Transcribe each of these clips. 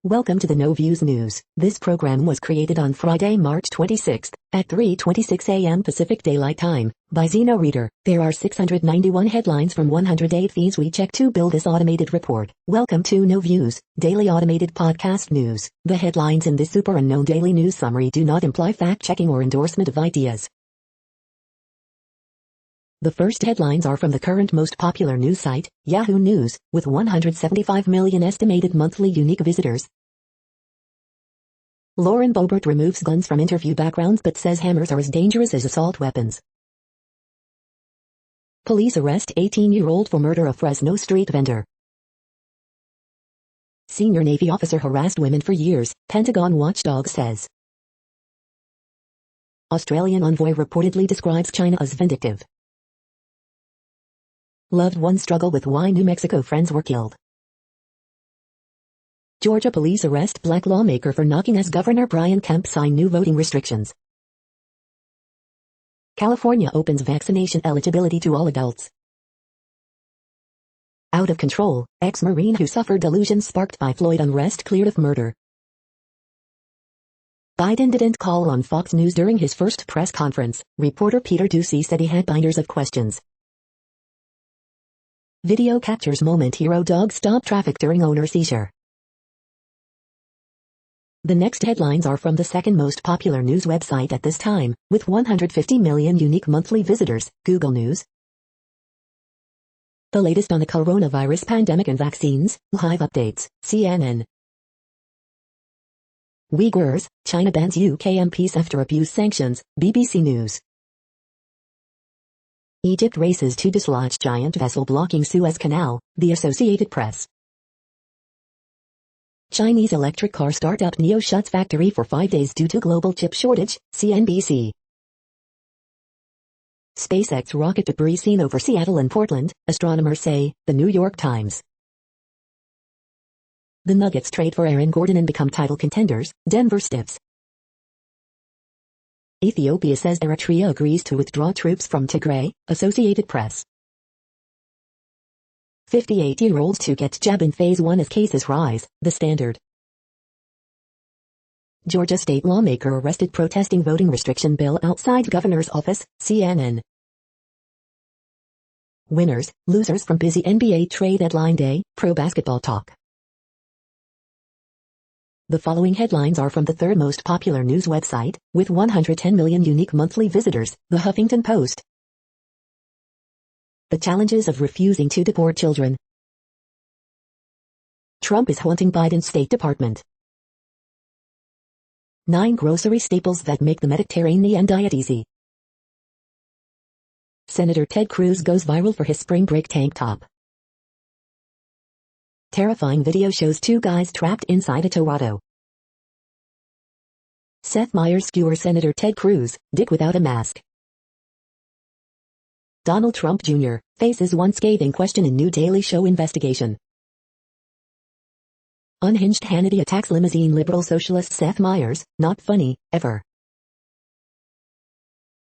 Welcome to the No Views News. This program was created on Friday, March 26th at 3:26 a.m. Pacific Daylight Time by Zeno Reader. There are 691 headlines from 108 feeds we check to build this automated report. Welcome to No Views, daily automated podcast news. The headlines in this super unknown daily news summary do not imply fact-checking or endorsement of ideas. The first headlines are from the current most popular news site, Yahoo News, with 175 million estimated monthly unique visitors. Lauren Boebert removes guns from interview backgrounds but says hammers are as dangerous as assault weapons. Police arrest 18-year-old for murder of Fresno street vendor. Senior Navy officer harassed women for years, Pentagon watchdog says. Australian envoy reportedly describes China as vindictive. Loved ones struggle with why New Mexico friends were killed. Georgia police arrest black lawmaker for knocking as Governor Brian Kemp sign new voting restrictions. California opens vaccination eligibility to all adults. Out of control, ex-Marine who suffered delusions sparked by Floyd unrest cleared of murder. Biden didn't call on Fox News during his first press conference, reporter Peter Doocy said he had binders of questions. Video captures moment hero dog stop traffic during owner seizure. The next headlines are from the second most popular news website at this time, with 150 million unique monthly visitors, Google News. The latest on the coronavirus pandemic and vaccines, live updates, CNN. Uyghurs, China bans UK MPs after abuse sanctions, BBC News. Egypt races to dislodge giant vessel blocking Suez Canal, The Associated Press. Chinese electric car startup NIO shuts factory for 5 days due to global chip shortage, CNBC. SpaceX rocket debris seen over Seattle and Portland, astronomers say, The New York Times. The Nuggets trade for Aaron Gordon and become title contenders, Denver Stiffs. Ethiopia says Eritrea agrees to withdraw troops from Tigray, Associated Press. 58-year-olds to get jab in phase 1 as cases rise, The Standard. Georgia state lawmaker arrested protesting voting restriction bill outside governor's office, CNN. Winners, losers from busy NBA trade deadline day, pro basketball talk. The following headlines are from the third most popular news website, with 110 million unique monthly visitors, The Huffington Post. The challenges of refusing to deport children. Trump is haunting Biden's State Department. 9 grocery staples that make the Mediterranean diet easy. Senator Ted Cruz goes viral for his spring break tank top. Terrifying video shows 2 guys trapped inside a tow auto. Seth Meyers skewers Senator Ted Cruz, dick without a mask. Donald Trump Jr. faces one scathing question in new Daily Show investigation. Unhinged Hannity attacks limousine liberal socialist Seth Meyers, not funny, ever.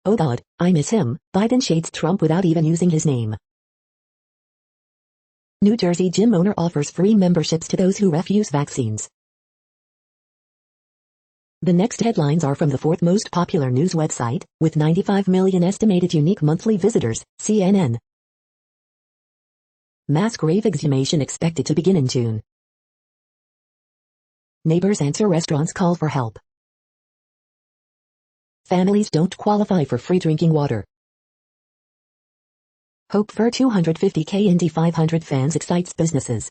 Oh God, I miss him, Biden shades Trump without even using his name. New Jersey gym owner offers free memberships to those who refuse vaccines. The next headlines are from the fourth most popular news website, with 95 million estimated unique monthly visitors, CNN. Mass grave exhumation expected to begin in June. Neighbors answer restaurants' call for help. Families don't qualify for free drinking water. Hope for 250K Indy 500 fans excites businesses.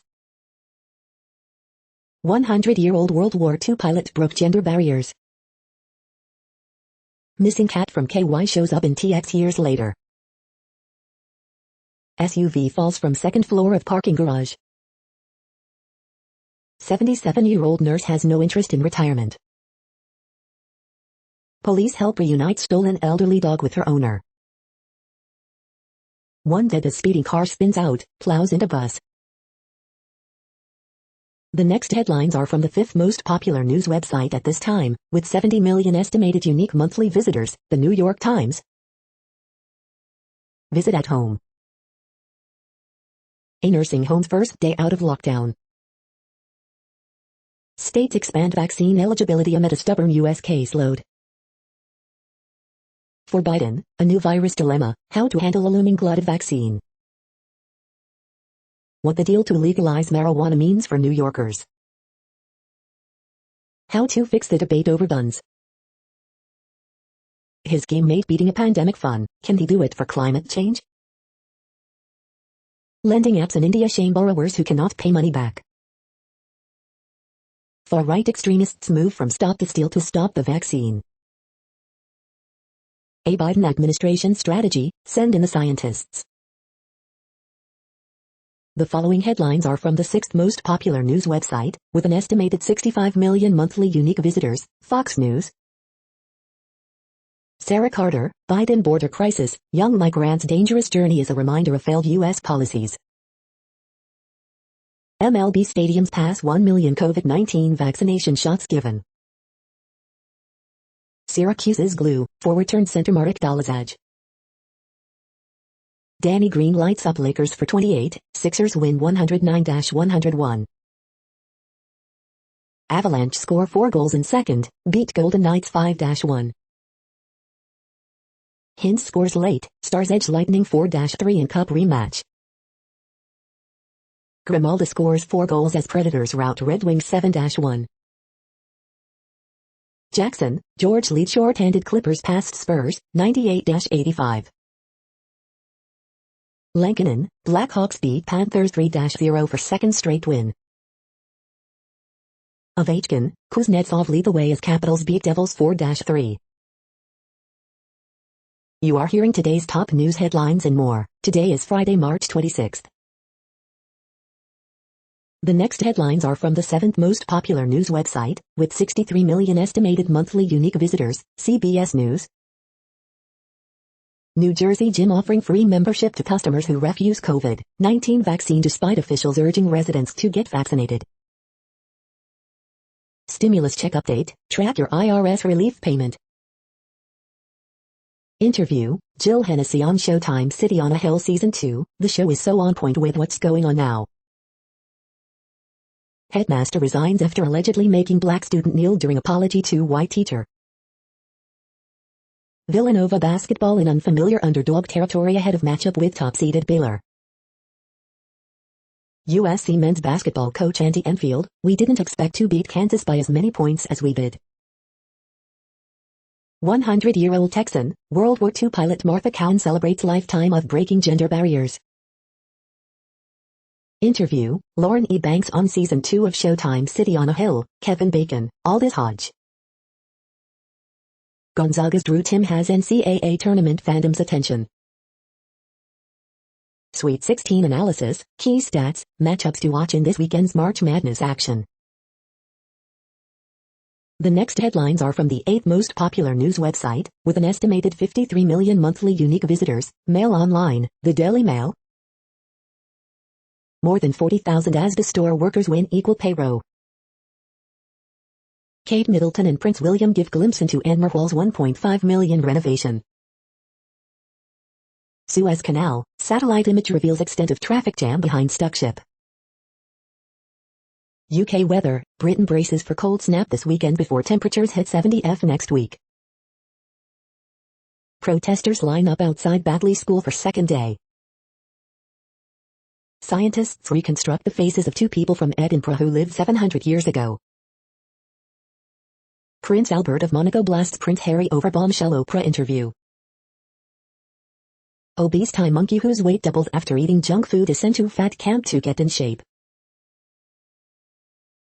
100-year-old World War II pilot broke gender barriers. Missing cat from KY shows up in TX years later. SUV falls from second floor of parking garage. 77-year-old nurse has no interest in retirement. Police help reunite stolen elderly dog with her owner. One dead as speeding car spins out, plows into bus. The next headlines are from the fifth most popular news website at this time, with 70 million estimated unique monthly visitors, The New York Times. Visit at home. A nursing home's first day out of lockdown. States expand vaccine eligibility amid a stubborn U.S. caseload. For Biden, a new virus dilemma, how to handle a looming glut of vaccine. What the deal to legalize marijuana means for New Yorkers. How to fix the debate over guns. His game made beating a pandemic fun. Can he do it for climate change? Lending apps in India shame borrowers who cannot pay money back. Far-right extremists move from stop the steal to stop the vaccine. A Biden administration strategy, send in the scientists. The following headlines are from the sixth most popular news website, with an estimated 65 million monthly unique visitors, Fox News. Sarah Carter, Biden border crisis, young migrants' dangerous journey is a reminder of failed U.S. policies. MLB stadiums pass 1 million COVID-19 vaccination shots given. Syracuse's glue, forward turned center Marek Dolazaj. Danny Green lights up Lakers for 28, Sixers win 109-101. Avalanche score 4 goals in second, beat Golden Knights 5-1. Hintz scores late, Stars edge Lightning 4-3 in Cup rematch. Grimaldi scores 4 goals as Predators rout Red Wings 7-1. Jackson, George lead short-handed Clippers past Spurs, 98-85. Lankinen, Blackhawks beat Panthers 3-0 for second straight win. Ovechkin, Kuznetsov lead the way as Capitals beat Devils 4-3. You are hearing today's top news headlines and more. Today is Friday, March 26th. The next headlines are from the seventh most popular news website, with 63 million estimated monthly unique visitors, CBS News. New Jersey gym offering free membership to customers who refuse COVID-19 vaccine despite officials urging residents to get vaccinated. Stimulus check update, track your IRS relief payment. Interview, Jill Hennessy on Showtime City on a Hill Season 2, the show is so on point with what's going on now. Headmaster resigns after allegedly making black student kneel during apology to white teacher. Villanova basketball in unfamiliar underdog territory ahead of matchup with top-seeded Baylor. USC men's basketball coach Andy Enfield, we didn't expect to beat Kansas by as many points as we did. 100-year-old Texan, World War II pilot Martha Cowan celebrates lifetime of breaking gender barriers. Interview, Lauren E. Banks on Season 2 of Showtime City on a Hill, Kevin Bacon, Aldous Hodge. Gonzaga's Drew Tim has NCAA tournament fandom's attention. Sweet 16 analysis, key stats, matchups to watch in this weekend's March Madness action. The next headlines are from the 8th most popular news website, with an estimated 53 million monthly unique visitors, Mail Online, the Daily Mail. More than 40,000 Asda store workers win equal pay row. Kate Middleton and Prince William give glimpse into Anne Marwal's $1.5 million renovation. Suez Canal, satellite image reveals extent of traffic jam behind stuck ship. UK weather, Britain braces for cold snap this weekend before temperatures hit 70°F next week. Protesters line up outside Batley School for second day. Scientists reconstruct the faces of 2 people from Edinburgh who lived 700 years ago. Prince Albert of Monaco blasts Prince Harry over bombshell Oprah interview. Obese Thai monkey whose weight doubles after eating junk food is sent to fat camp to get in shape.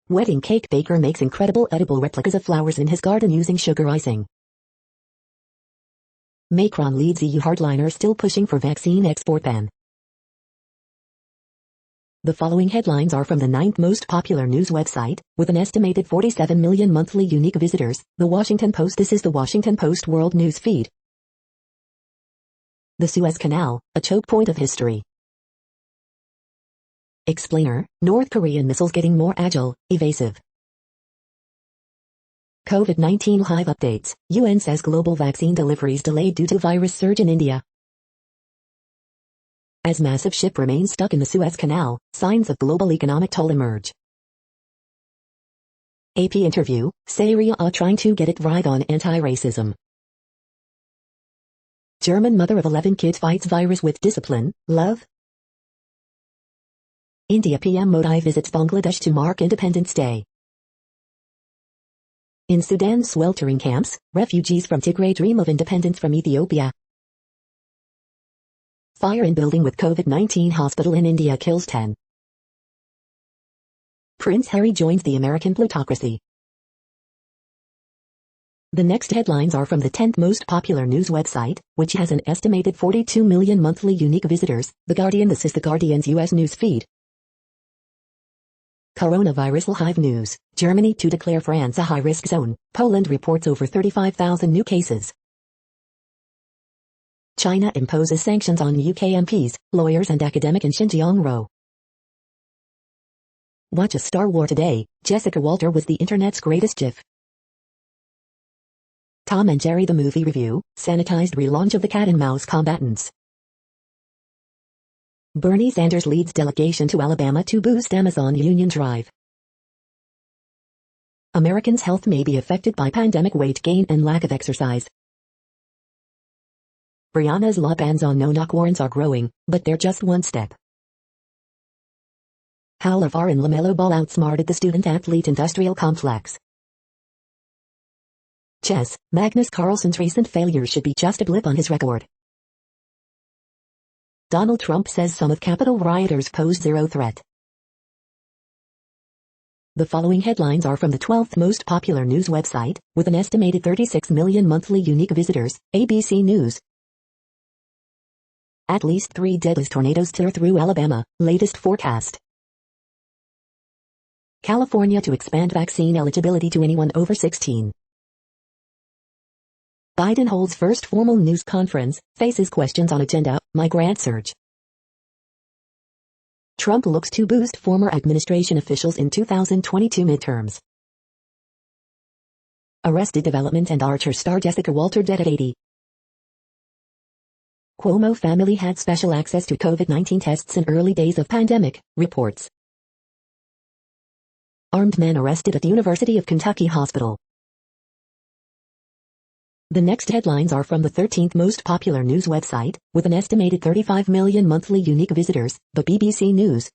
Wedding cake baker makes incredible edible replicas of flowers in his garden using sugar icing. Macron leads EU hardliners still pushing for vaccine export ban. The following headlines are from the 9th most popular news website, with an estimated 47 million monthly unique visitors, The Washington Post. This is The Washington Post World News Feed. The Suez Canal, a choke point of history. Explainer, North Korean missiles getting more agile, evasive. COVID-19 hive updates, UN says global vaccine deliveries delayed due to virus surge in India. As massive ship remains stuck in the Suez Canal, signs of global economic toll emerge. AP interview, Syria are trying to get it right on anti-racism. German mother of 11 kids fights virus with discipline, love. India PM Modi visits Bangladesh to mark Independence Day. In Sudan's sweltering camps, refugees from Tigray dream of independence from Ethiopia. Fire in building with COVID-19 hospital in India kills 10. Prince Harry joins the American plutocracy. The next headlines are from the 10th most popular news website, which has an estimated 42 million monthly unique visitors, The Guardian. This is The Guardian's U.S. news feed. Coronavirus live news. Germany to declare France a high-risk zone. Poland reports over 35,000 new cases. China imposes sanctions on UK MPs, lawyers and academic in Xinjiang. Watch a Star War today. Jessica Walter was the internet's greatest GIF. Tom and Jerry the movie review, sanitized relaunch of the cat and mouse combatants. Bernie Sanders leads delegation to Alabama to boost Amazon union drive. Americans' health may be affected by pandemic weight gain and lack of exercise. Brianna's law bans on no-knock warrants are growing, but they're just one step. How LeVar and LaMelo Ball outsmarted the student-athlete industrial complex. Chess, Magnus Carlsen's recent failures should be just a blip on his record. Donald Trump says some of Capitol rioters posed zero threat. The following headlines are from the 12th most popular news website, with an estimated 36 million monthly unique visitors, ABC News. At least 3 dead as tornadoes tear through Alabama, latest forecast. California to expand vaccine eligibility to anyone over 16. Biden holds first formal news conference, faces questions on agenda, migrant surge. Trump looks to boost former administration officials in 2022 midterms. Arrested Development and Archer star Jessica Walter dead at 80. Cuomo family had special access to COVID-19 tests in early days of pandemic, reports. Armed man arrested at University of Kentucky Hospital. The next headlines are from the 13th most popular news website, with an estimated 35 million monthly unique visitors, the BBC News.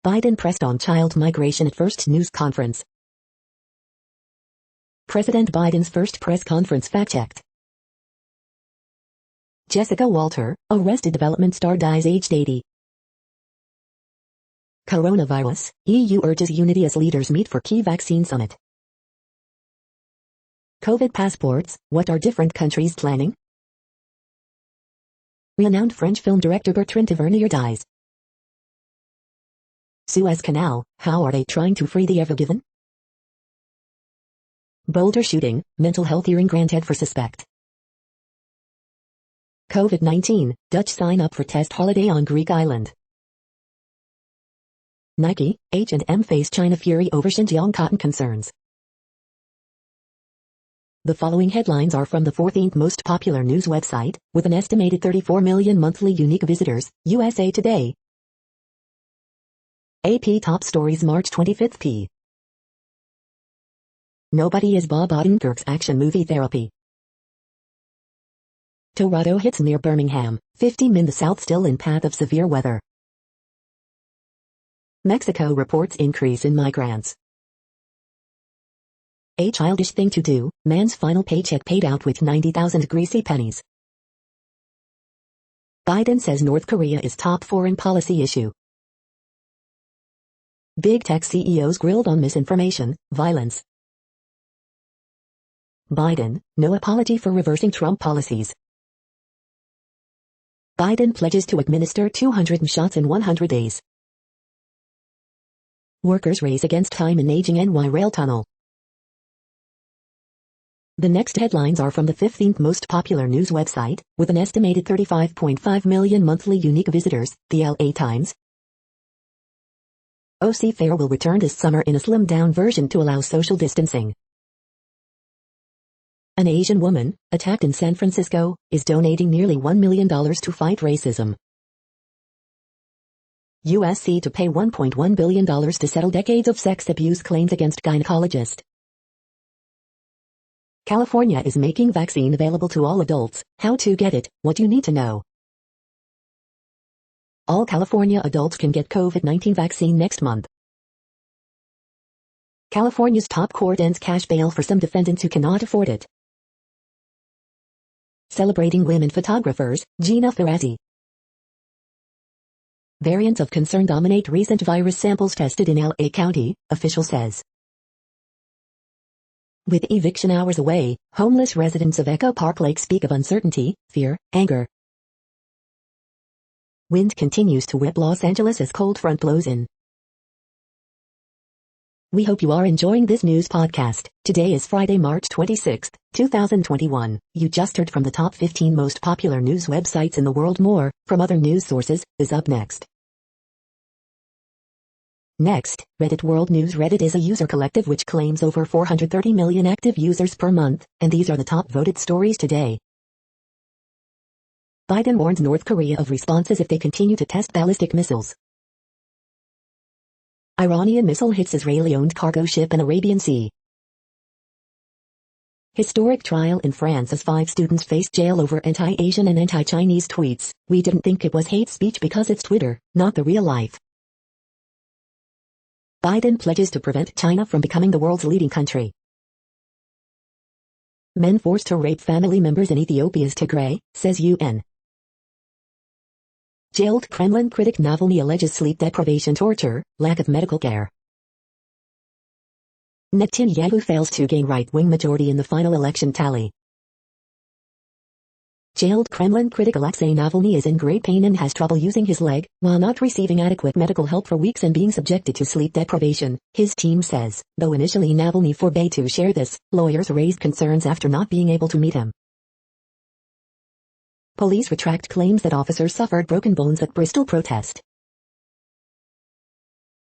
Biden pressed on child migration at first news conference. President Biden's first press conference fact-checked. Jessica Walter, Arrested Development star dies aged 80. Coronavirus, EU urges unity as leaders meet for key vaccine summit. COVID passports, what are different countries planning? Renowned French film director Bertrand Tavernier dies. Suez Canal, how are they trying to free the Ever Given? Boulder shooting, mental health hearing granted for suspect. COVID-19, Dutch sign up for test holiday on Greek island. Nike, H&M face China fury over Xinjiang cotton concerns. The following headlines are from the 14th most popular news website, with an estimated 34 million monthly unique visitors, USA Today. AP Top Stories March 25th p. Nobody is Bob Odenkirk's action movie Therapy. Tornado hits near Birmingham, 50 in the south still in path of severe weather. Mexico reports increase in migrants. A childish thing to do, man's final paycheck paid out with 90,000 greasy pennies. Biden says North Korea is top foreign policy issue. Big tech CEOs grilled on misinformation, violence. Biden, no apology for reversing Trump policies. Biden pledges to administer 200 shots in 100 days. Workers race against time in aging NY rail tunnel. The next headlines are from the 15th most popular news website, with an estimated 35.5 million monthly unique visitors, the LA Times. OC Fair will return this summer in a slimmed-down version to allow social distancing. An Asian woman, attacked in San Francisco, is donating nearly $1 million to fight racism. USC to pay $1.1 billion to settle decades of sex abuse claims against gynecologist. California is making vaccine available to all adults. How to get it, what you need to know. All California adults can get COVID-19 vaccine next month. California's top court ends cash bail for some defendants who cannot afford it. Celebrating women photographers, Gina Ferrazzi. Variants of concern dominate recent virus samples tested in LA County, official says. With eviction hours away, homeless residents of Echo Park Lake speak of uncertainty, fear, anger. Wind continues to whip Los Angeles as cold front blows in. We hope you are enjoying this news podcast. Today is Friday, March 26, 2021. You just heard from the top 15 most popular news websites in the world. More, from other news sources, is up next. Next, Reddit World News. Reddit is a user collective which claims over 430 million active users per month, and these are the top voted stories today. Biden warns North Korea of responses if they continue to test ballistic missiles. Iranian missile hits Israeli-owned cargo ship in Arabian Sea. Historic trial in France as 5 students face jail over anti-Asian and anti-Chinese tweets. We didn't think it was hate speech because it's Twitter, not the real life. Biden pledges to prevent China from becoming the world's leading country. Men forced to rape family members in Ethiopia's Tigray, says UN. Jailed Kremlin critic Navalny alleges sleep deprivation, torture, lack of medical care. Netanyahu fails to gain right-wing majority in the final election tally. Jailed Kremlin critic Alexei Navalny is in great pain and has trouble using his leg, while not receiving adequate medical help for weeks and being subjected to sleep deprivation, his team says. Though initially Navalny forbade to share this, lawyers raised concerns after not being able to meet him. Police retract claims that officers suffered broken bones at Bristol protest.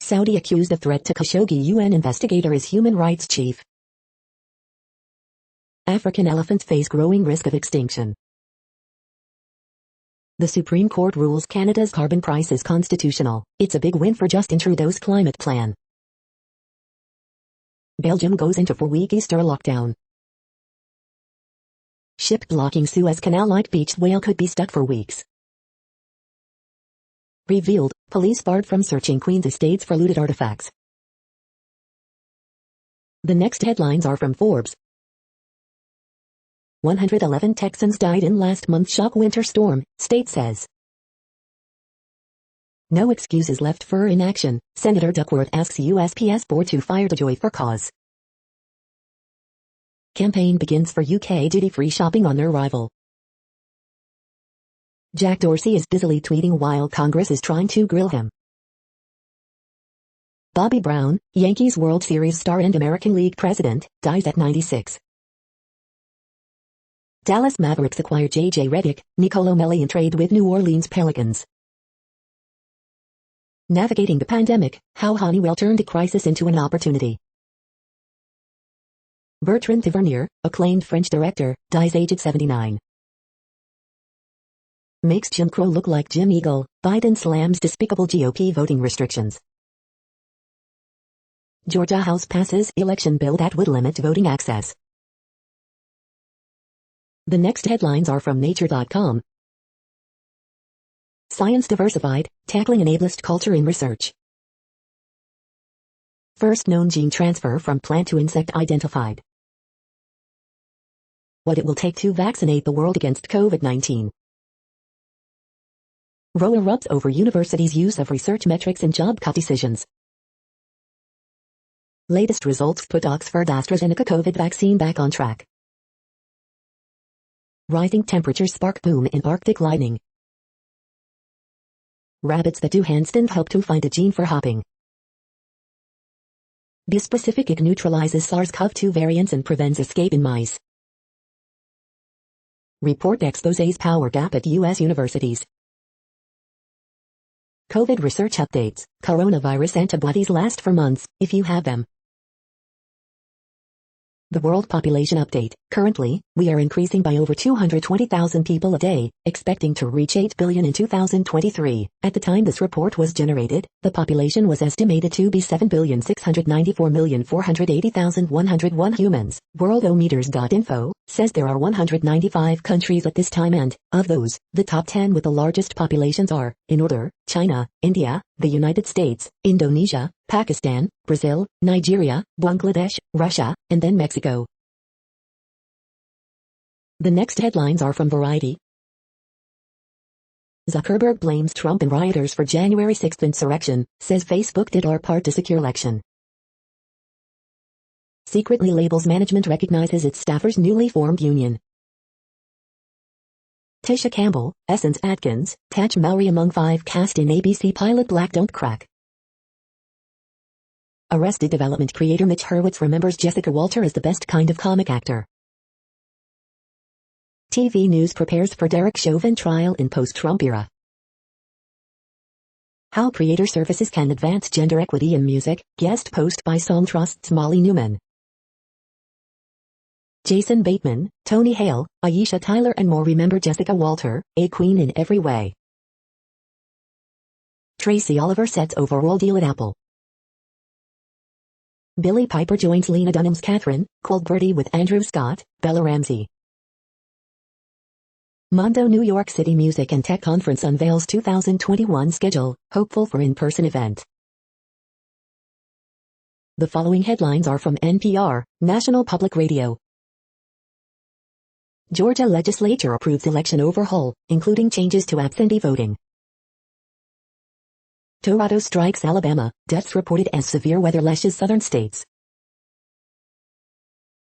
Saudi accused of threat to Khashoggi. UN investigator is human rights chief. African elephants face growing risk of extinction. The Supreme Court rules Canada's carbon price is constitutional. It's a big win for Justin Trudeau's climate plan. Belgium goes into 4-week Easter lockdown. Ship blocking Suez Canal-like beached whale could be stuck for weeks. Revealed, police barred from searching Queen's estates for looted artifacts. The next headlines are from Forbes. 111 Texans died in last month's shock winter storm, state says. No excuses left for inaction, Senator Duckworth asks USPS board to fire DeJoy for cause. Campaign begins for UK duty-free shopping on their rival. Jack Dorsey is busily tweeting while Congress is trying to grill him. Bobby Brown, Yankees World Series star and American League president, dies at 96. Dallas Mavericks acquire J.J. Redick, Nicolo Melli in trade with New Orleans Pelicans. Navigating the pandemic, how Honeywell turned a crisis into an opportunity. Bertrand Tavernier, acclaimed French director, dies aged 79. Makes Jim Crow look like Jim Eagle, Biden slams despicable GOP voting restrictions. Georgia House passes election bill that would limit voting access. The next headlines are from Nature.com. Science diversified, tackling an ableist culture in research. First known gene transfer from plant to insect identified. What it will take to vaccinate the world against COVID-19. Roe erupts over universities' use of research metrics in job cut decisions. Latest results put Oxford AstraZeneca COVID vaccine back on track. Rising temperatures spark boom in Arctic lightning. Rabbits that do handstands help to find a gene for hopping. Bispecific neutralizes SARS-CoV-2 variants and prevents escape in mice. Report exposes power gap at U.S. universities. COVID research updates. Coronavirus antibodies last for months, if you have them. The World Population Update. Currently, we are increasing by over 220,000 people a day, expecting to reach 8 billion in 2023. At the time this report was generated, the population was estimated to be 7,694,480,101 humans. Worldometers.info says there are 195 countries at this time and, of those, the top 10 with the largest populations are, in order, China, India, the United States, Indonesia, Pakistan, Brazil, Nigeria, Bangladesh, Russia, and then Mexico. The next headlines are from Variety. Zuckerberg blames Trump and rioters for January 6th insurrection, says Facebook did our part to secure election. Secretly labels management recognizes its staffers' newly formed union. Tisha Campbell, Essence Atkins, Taj Mowry among 5 cast in ABC pilot Black Don't Crack. Arrested Development creator Mitch Hurwitz remembers Jessica Walter as the best kind of comic actor. TV News prepares for Derek Chauvin trial in post-Trump era. How Creator Services Can Advance Gender Equity in Music, guest post by Song Trust's Molly Newman. Jason Bateman, Tony Hale, Aisha Tyler and more remember Jessica Walter, a queen in every way. Tracy Oliver sets overall deal at Apple. Billy Piper joins Lena Dunham's Catherine, Cold Birdie with Andrew Scott, Bella Ramsey. Mondo New York City Music and Tech Conference unveils 2021 schedule, hopeful for in-person event. The following headlines are from NPR, National Public Radio. Georgia legislature approves election overhaul, including changes to absentee voting. Tornado strikes Alabama, deaths reported as severe weather lashes southern states.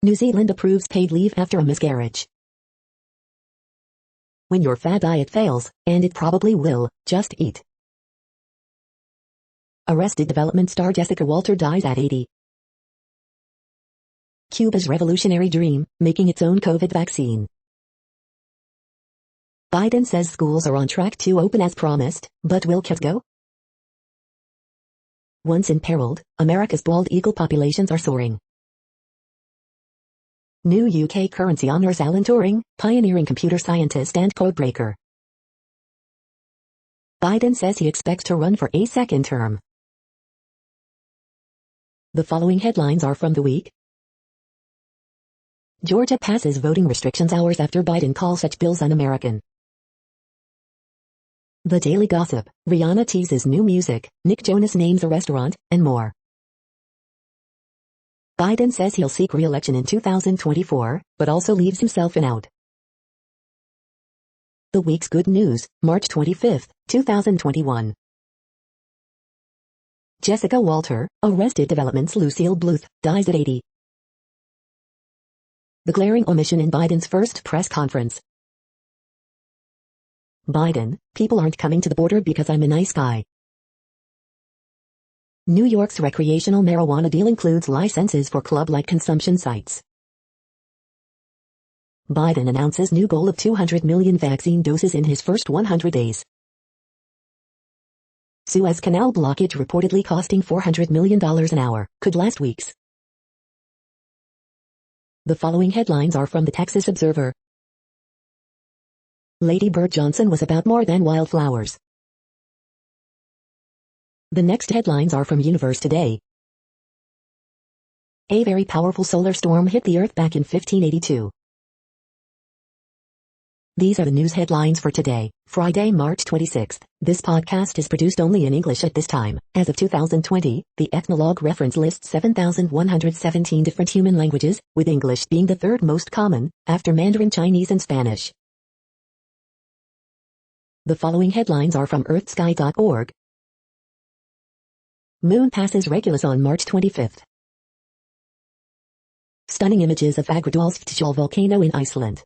New Zealand approves paid leave after a miscarriage. When your fad diet fails, and it probably will, just eat. Arrested Development star Jessica Walter dies at 80. Cuba's revolutionary dream, making its own COVID vaccine. Biden says schools are on track to open as promised, but will kids go? Once imperiled, America's bald eagle populations are soaring. New UK currency honors Alan Turing, pioneering computer scientist and codebreaker. Biden says he expects to run for a second term. The following headlines are from the week. Georgia passes voting restrictions hours after Biden calls such bills un-American. The Daily Gossip, Rihanna teases new music, Nick Jonas names a restaurant, and more. Biden says he'll seek re-election in 2024, but also leaves himself an out. The week's good news, March 25, 2021. Jessica Walter, Arrested Development's Lucille Bluth, dies at 80. The glaring omission in Biden's first press conference. Biden, people aren't coming to the border because I'm a nice guy. New York's recreational marijuana deal includes licenses for club-like consumption sites. Biden announces new goal of 200 million vaccine doses in his first 100 days. Suez Canal blockage reportedly costing $400 million an hour, could last weeks. The following headlines are from the Texas Observer. Lady Bird Johnson was about more than wildflowers. The next headlines are from Universe Today. A very powerful solar storm hit the Earth back in 1582. These are the news headlines for today, Friday, March 26th. This podcast is produced only in English at this time. As of 2020, the Ethnologue reference lists 7,117 different human languages, with English being the third most common, after Mandarin Chinese and Spanish. The following headlines are from earthsky.org. Moon passes Regulus on March 25th. Stunning images of Agradalsfjall volcano in Iceland.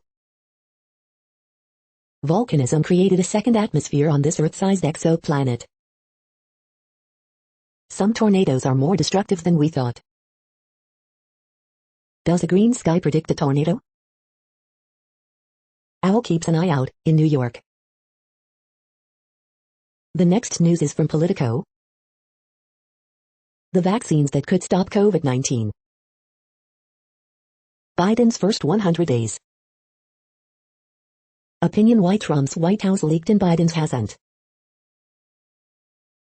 Volcanism created a second atmosphere on this Earth-sized exoplanet. Some tornadoes are more destructive than we thought. Does a green sky predict a tornado? Owl keeps an eye out, in New York. The next news is from Politico. The vaccines that could stop COVID-19. Biden's first 100 days. Opinion why Trump's White House leaked and Biden's hasn't.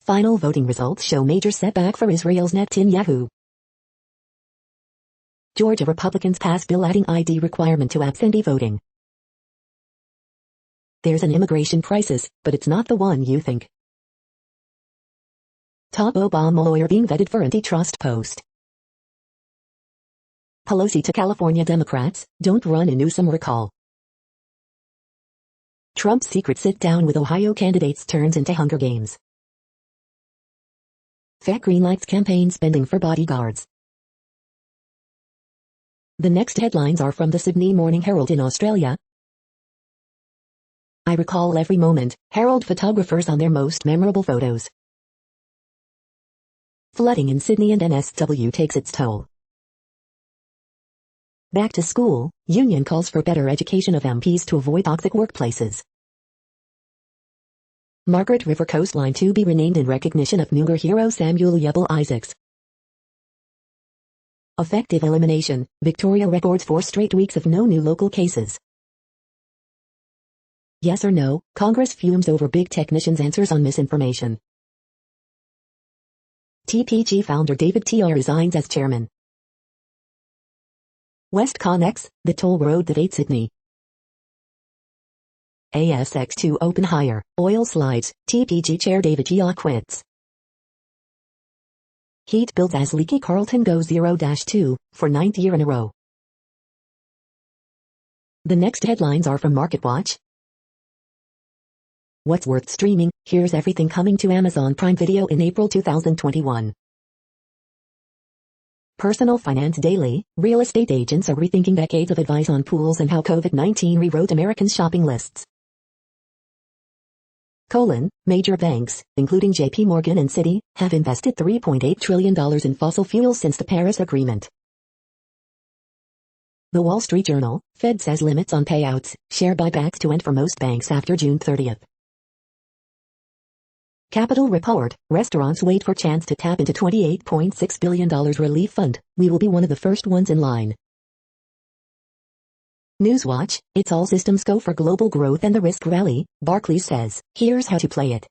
Final voting results show major setback for Israel's Netanyahu. Georgia Republicans pass bill adding ID requirement to absentee voting. There's an immigration crisis, but it's not the one you think. Top Obama lawyer being vetted for antitrust post. Pelosi to California Democrats, don't run in Newsom recall. Trump's secret sit-down with Ohio candidates turns into Hunger Games. FEC greenlights campaign spending for bodyguards. The next headlines are from the Sydney Morning Herald in Australia. I recall every moment, Herald photographers on their most memorable photos. Flooding in Sydney and NSW takes its toll. Back to school, union calls for better education of MPs to avoid toxic workplaces. Margaret River coastline to be renamed in recognition of Nooga hero Samuel Yebel Isaacs. Effective elimination, Victoria records 4 straight weeks of no new local cases. Yes or no, Congress fumes over big technicians' answers on misinformation. TPG founder David TR resigns as chairman. WestConnex, the toll road that ate Sydney. ASX to open higher, oil slides, TPG chair David TR quits. Heat builds as leaky Carlton goes 0-2, for 9th year in a row. The next headlines are from MarketWatch. What's worth streaming? Here's everything coming to Amazon Prime Video in April 2021. Personal Finance Daily, real estate agents are rethinking decades of advice on pools and how COVID-19 rewrote Americans' shopping lists. Major banks, including JP Morgan and Citi, have invested $3.8 trillion in fossil fuels since the Paris Agreement. The Wall Street Journal, Fed says limits on payouts, share buybacks to end for most banks after June 30th. Capital Report, restaurants wait for chance to tap into $28.6 billion relief fund. We will be one of the first ones in line. Newswatch, it's all systems go for global growth and the risk rally, Barclays says, here's how to play it.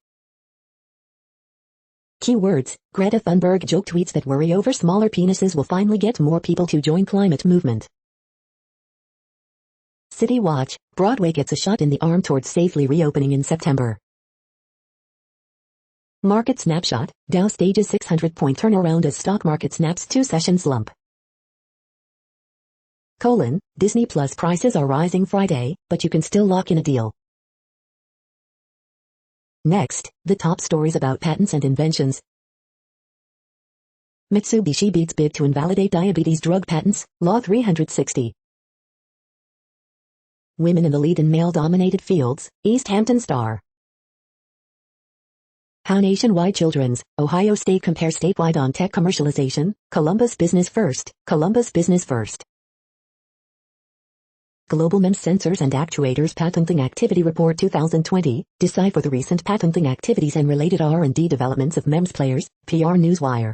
Keywords, Greta Thunberg joke tweets that worry over smaller penises will finally get more people to join climate movement. City Watch, Broadway gets a shot in the arm towards safely reopening in September. Market Snapshot, Dow stages 600-point turnaround as stock market snaps 2-session slump. Disney Plus prices are rising Friday, but you can still lock in a deal. Next, the top stories about patents and inventions. Mitsubishi beats bid to invalidate diabetes drug patents, Law 360. Women in the lead in male-dominated fields, East Hampton Star. How nationwide children's, Ohio State compares statewide on tech commercialization, Columbus Business First, Columbus Business First. Global MEMS Sensors and Actuators Patenting Activity Report 2020, decipher the recent patenting activities and related R&D developments of MEMS players, PR Newswire.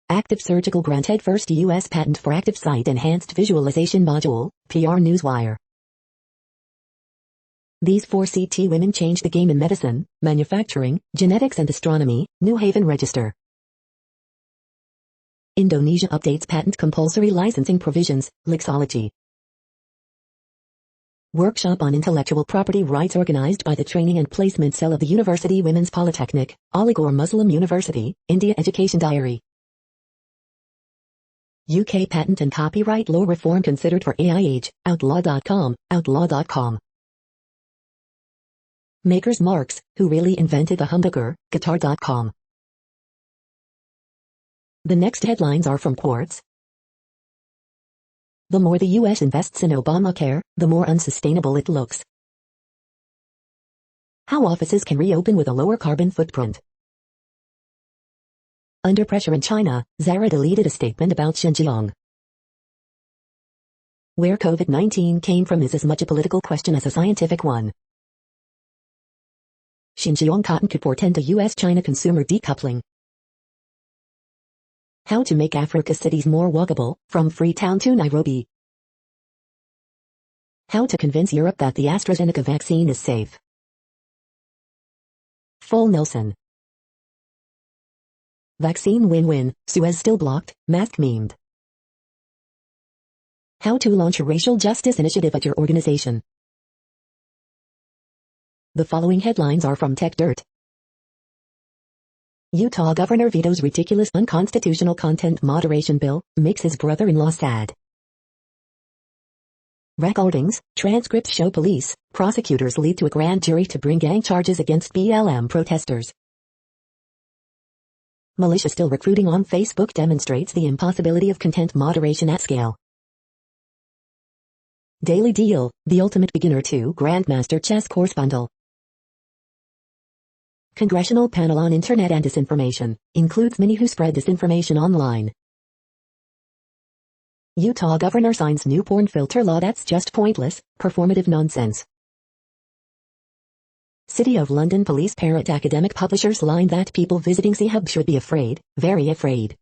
Active Surgical granted first U.S. patent for Active Site Enhanced Visualization Module, PR Newswire. These 4 CT women changed the game in medicine, manufacturing, genetics and astronomy, New Haven Register. Indonesia updates patent compulsory licensing provisions, Lexology. Workshop on intellectual property rights organized by the Training and Placement Cell of the University Women's Polytechnic, Aligarh Muslim University, India Education Diary. UK patent and copyright law reform considered for AI age, outlaw.com, outlaw.com. Maker's Marks, who really invented the humbucker, guitar.com. The next headlines are from Quartz. The more the U.S. invests in Obamacare, the more unsustainable it looks. How offices can reopen with a lower carbon footprint. Under pressure in China, Zara deleted a statement about Xinjiang. Where COVID-19 came from is as much a political question as a scientific one. Xinjiang cotton could portend a U.S.-China consumer decoupling. How to make Africa's cities more walkable, from Freetown to Nairobi. How to convince Europe that the AstraZeneca vaccine is safe. Full Nelson. Vaccine win-win, Suez still blocked, mask memed. How to launch a racial justice initiative at your organization. The following headlines are from Tech Dirt. Utah governor vetoes ridiculous unconstitutional content moderation bill, makes his brother-in-law sad. Recordings, transcripts show police, prosecutors lead to a grand jury to bring gang charges against BLM protesters. Militia still recruiting on Facebook demonstrates the impossibility of content moderation at scale. Daily Deal, the ultimate beginner to Grandmaster chess course bundle. Congressional panel on Internet and disinformation, includes many who spread disinformation online. Utah governor signs new porn filter law that's just pointless, performative nonsense. City of London police parrot academic publishers line that people visiting C-Hub should be afraid, very afraid.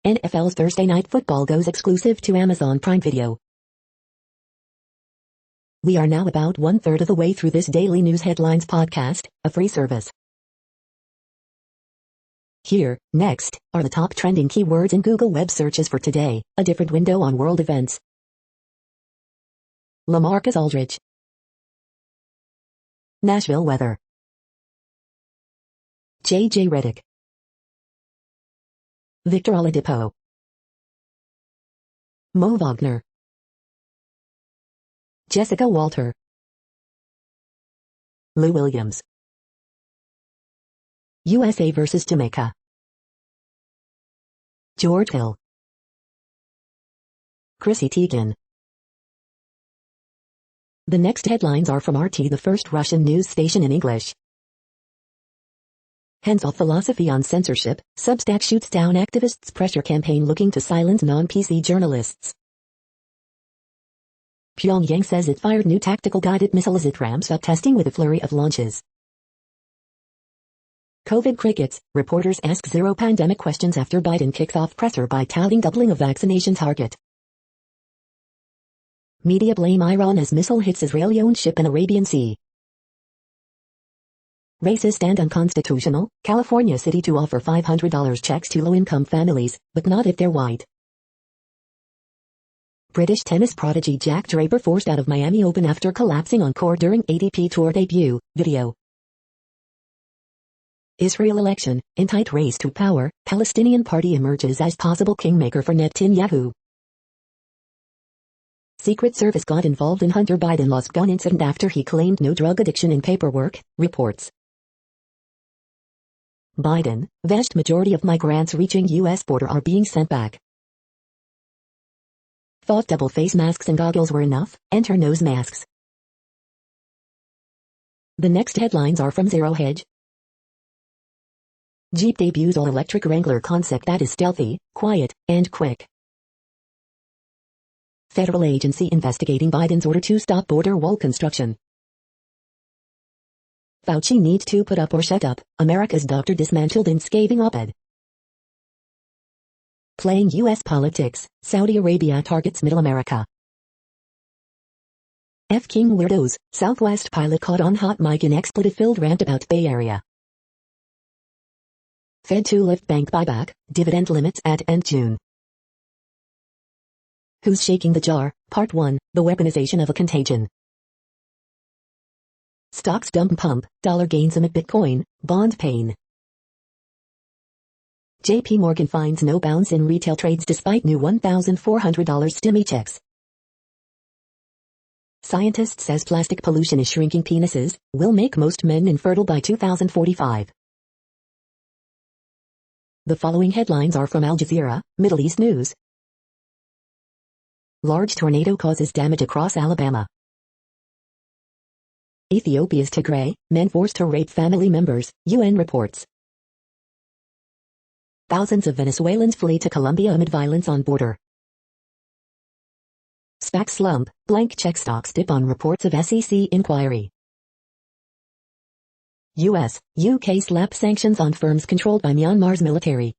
NFL's Thursday Night Football goes exclusive to Amazon Prime Video. We are now about 1/3 of the way through this daily news headlines podcast, a free service. Here, next, are the top trending keywords in Google web searches for today, a different window on world events. LaMarcus Aldridge. Nashville weather. J.J. Redick. Victor Oladipo. Mo Wagner. Jessica Walter. Lou Williams. USA vs. Jamaica. George Hill. Chrissy Teigen. The next headlines are from RT, the first Russian news station in English. Hands-off philosophy on censorship, Substack shoots down activists' pressure campaign looking to silence non-PC journalists. Pyongyang says it fired new tactical guided missile as it ramps up testing with a flurry of launches. COVID crickets, reporters ask zero pandemic questions after Biden kicks off presser by touting doubling of vaccination target. Media blame Iran as missile hits Israeli-owned ship in Arabian Sea. Racist and unconstitutional, California city to offer $500 checks to low-income families, but not if they're white. British tennis prodigy Jack Draper forced out of Miami Open after collapsing on court during ADP Tour debut, video. Israel election, in tight race to power, Palestinian party emerges as possible kingmaker for Netanyahu. Secret Service got involved in Hunter Biden lost gun incident after he claimed no drug addiction in paperwork, reports. Biden, vast majority of migrants reaching U.S. border are being sent back. Thought double face masks and goggles were enough, enter nose masks. The next headlines are from Zero Hedge. Jeep debuts all-electric Wrangler concept that is stealthy, quiet, and quick. Federal agency investigating Biden's order to stop border wall construction. Fauci needs to put up or shut up, America's doctor dismantled in scathing op-ed. Playing U.S. politics, Saudi Arabia targets Middle America. F. King weirdos, Southwest pilot caught on hot mic in expletive-filled rant about Bay Area. Fed to lift bank buyback, dividend limits at end June. Who's shaking the jar? Part 1, the weaponization of a contagion. Stocks dump pump, dollar gains amid Bitcoin, bond pain. JP Morgan finds no bounce in retail trades despite new $1,400 stimmy checks. Scientist says plastic pollution is shrinking penises, will make most men infertile by 2045. The following headlines are from Al Jazeera, Middle East News. Large tornado causes damage across Alabama. Ethiopia's Tigray, men forced to rape family members, UN reports. Thousands of Venezuelans flee to Colombia amid violence on border. SPAC slump, blank check stocks dip on reports of SEC inquiry. US, UK slap sanctions on firms controlled by Myanmar's military.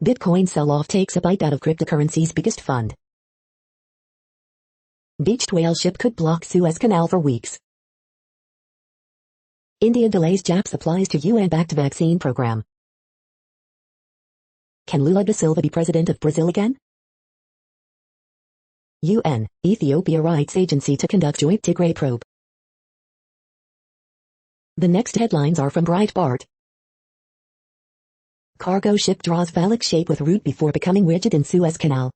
Bitcoin sell-off takes a bite out of cryptocurrency's biggest fund. Beached whale ship could block Suez Canal for weeks. India delays Jap supplies to UN-backed vaccine program. Can Lula da Silva be president of Brazil again? UN, Ethiopia Rights Agency to conduct joint Tigray probe. The next headlines are from Breitbart. Cargo ship draws phallic shape with root before becoming rigid in Suez Canal.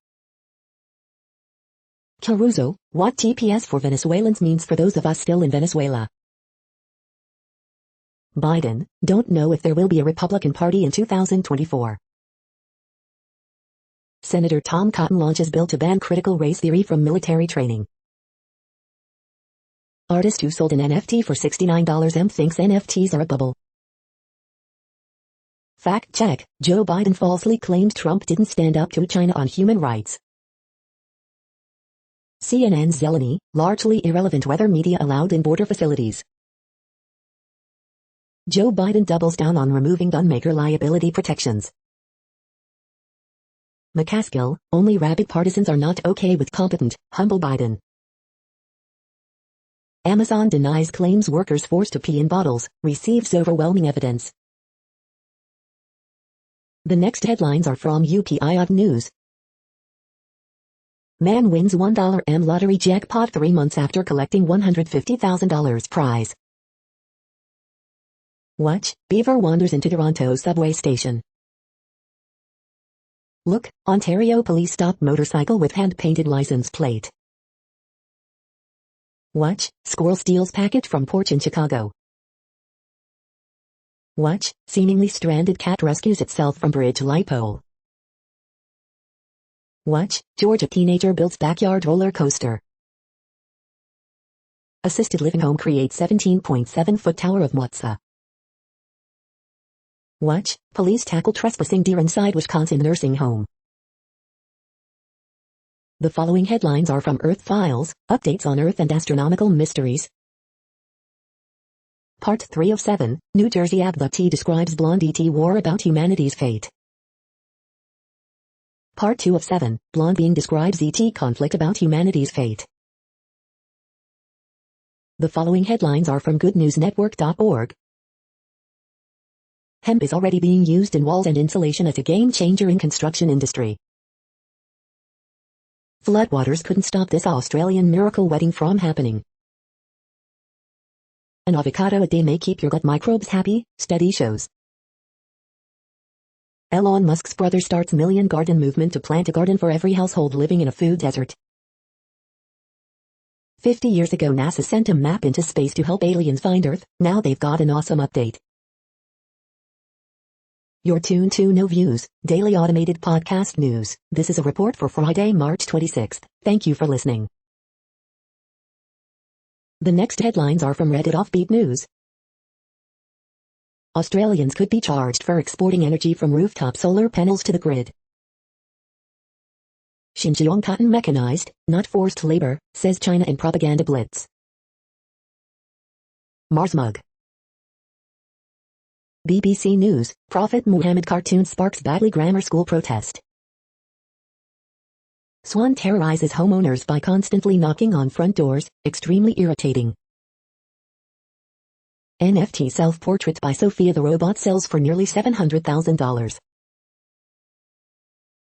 Caruso, what TPS for Venezuelans means for those of us still in Venezuela. Biden, don't know if there will be a Republican Party in 2024. Senator Tom Cotton launches bill to ban critical race theory from military training. Artist who sold an NFT for $69 thinks NFTs are a bubble. Fact check, Joe Biden falsely claimed Trump didn't stand up to China on human rights. CNN's Zeleny, largely irrelevant weather media allowed in border facilities. Joe Biden doubles down on removing gunmaker liability protections. McCaskill, only rabid partisans are not okay with competent, humble Biden. Amazon denies claims workers forced to pee in bottles, receives overwhelming evidence. The next headlines are from UPI News. Man wins $1 lottery jackpot 3 months after collecting $150,000 prize. Watch, Beaver wanders into Toronto subway station. Look, Ontario police stop motorcycle with hand-painted license plate. Watch, squirrel steals packet from porch in Chicago. Watch, seemingly stranded cat rescues itself from bridge light pole. Watch, Georgia teenager builds backyard roller coaster. Assisted living home creates 17.7-foot tower of Motsa. Watch, police tackle trespassing deer inside Wisconsin nursing home. The following headlines are from Earth Files, updates on Earth and astronomical mysteries. Part 3 of 7, New Jersey abductee describes blonde ET war about humanity's fate. Part 2 of 7, blonde being describes ET conflict about humanity's fate. The following headlines are from goodnewsnetwork.org. Hemp is already being used in walls and insulation as a game changer in construction industry. Floodwaters couldn't stop this Australian miracle wedding from happening. An avocado a day may keep your gut microbes happy, study shows. Elon Musk's brother starts million garden movement to plant a garden for every household living in a food desert. 50 years ago NASA sent a map into space to help aliens find Earth, now they've got an awesome update. You're tuned to No Views, daily automated podcast news. This is a report for Friday, March 26th. Thank you for listening. The next headlines are from Reddit Offbeat News. Australians could be charged for exporting energy from rooftop solar panels to the grid. Xinjiang cotton mechanized, not forced labor, says China in propaganda blitz. Mars mug. BBC News, Prophet Muhammad cartoon sparks Batley Grammar School protest. Swan terrorizes homeowners by constantly knocking on front doors, extremely irritating. NFT self-portrait by Sophia the robot sells for nearly $700,000.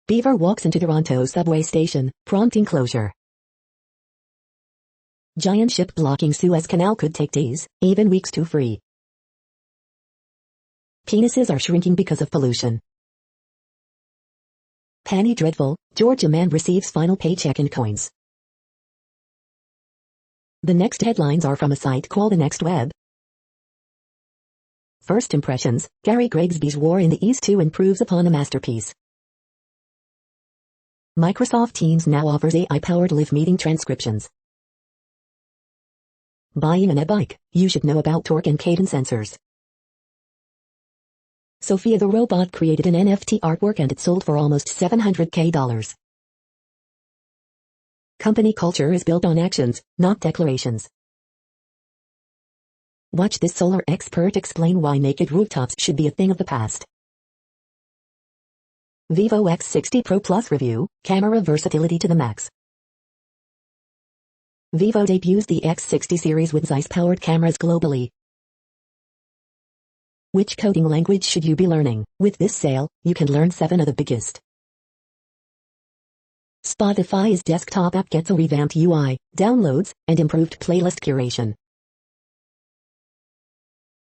Beaver walks into Toronto subway station, prompting closure. Giant ship blocking Suez Canal could take days, even weeks to free. Penises are shrinking because of pollution. Penny dreadful, Georgia man receives final paycheck in coins. The next headlines are from a site called The Next Web. First impressions, Gary Grigsby's War in the East 2 improves upon a masterpiece. Microsoft Teams now offers AI-powered live meeting transcriptions. Buying an e-bike, you should know about torque and cadence sensors. Sophia the robot created an NFT artwork and it sold for almost $700K. Company culture is built on actions, not declarations. Watch this solar expert explain why naked rooftops should be a thing of the past. Vivo X60 Pro Plus review, camera versatility to the max. Vivo debuts the X60 series with Zeiss-powered cameras globally. Which coding language should you be learning? With this sale, you can learn 7 of the biggest. Spotify's desktop app gets a revamped UI, downloads, and improved playlist curation.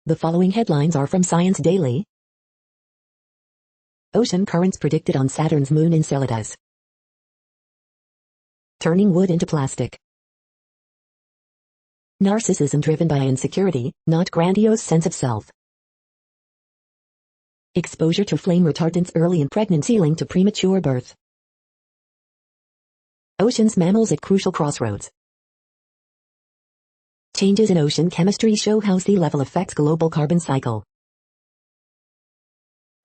The following headlines are from Science Daily. Ocean currents predicted on Saturn's moon Enceladus. Turning wood into plastic. Narcissism driven by insecurity, not grandiose sense of self. Exposure to flame retardants early in pregnancy linked to premature birth. Ocean's mammals at crucial crossroads. Changes in ocean chemistry show how sea level affects global carbon cycle.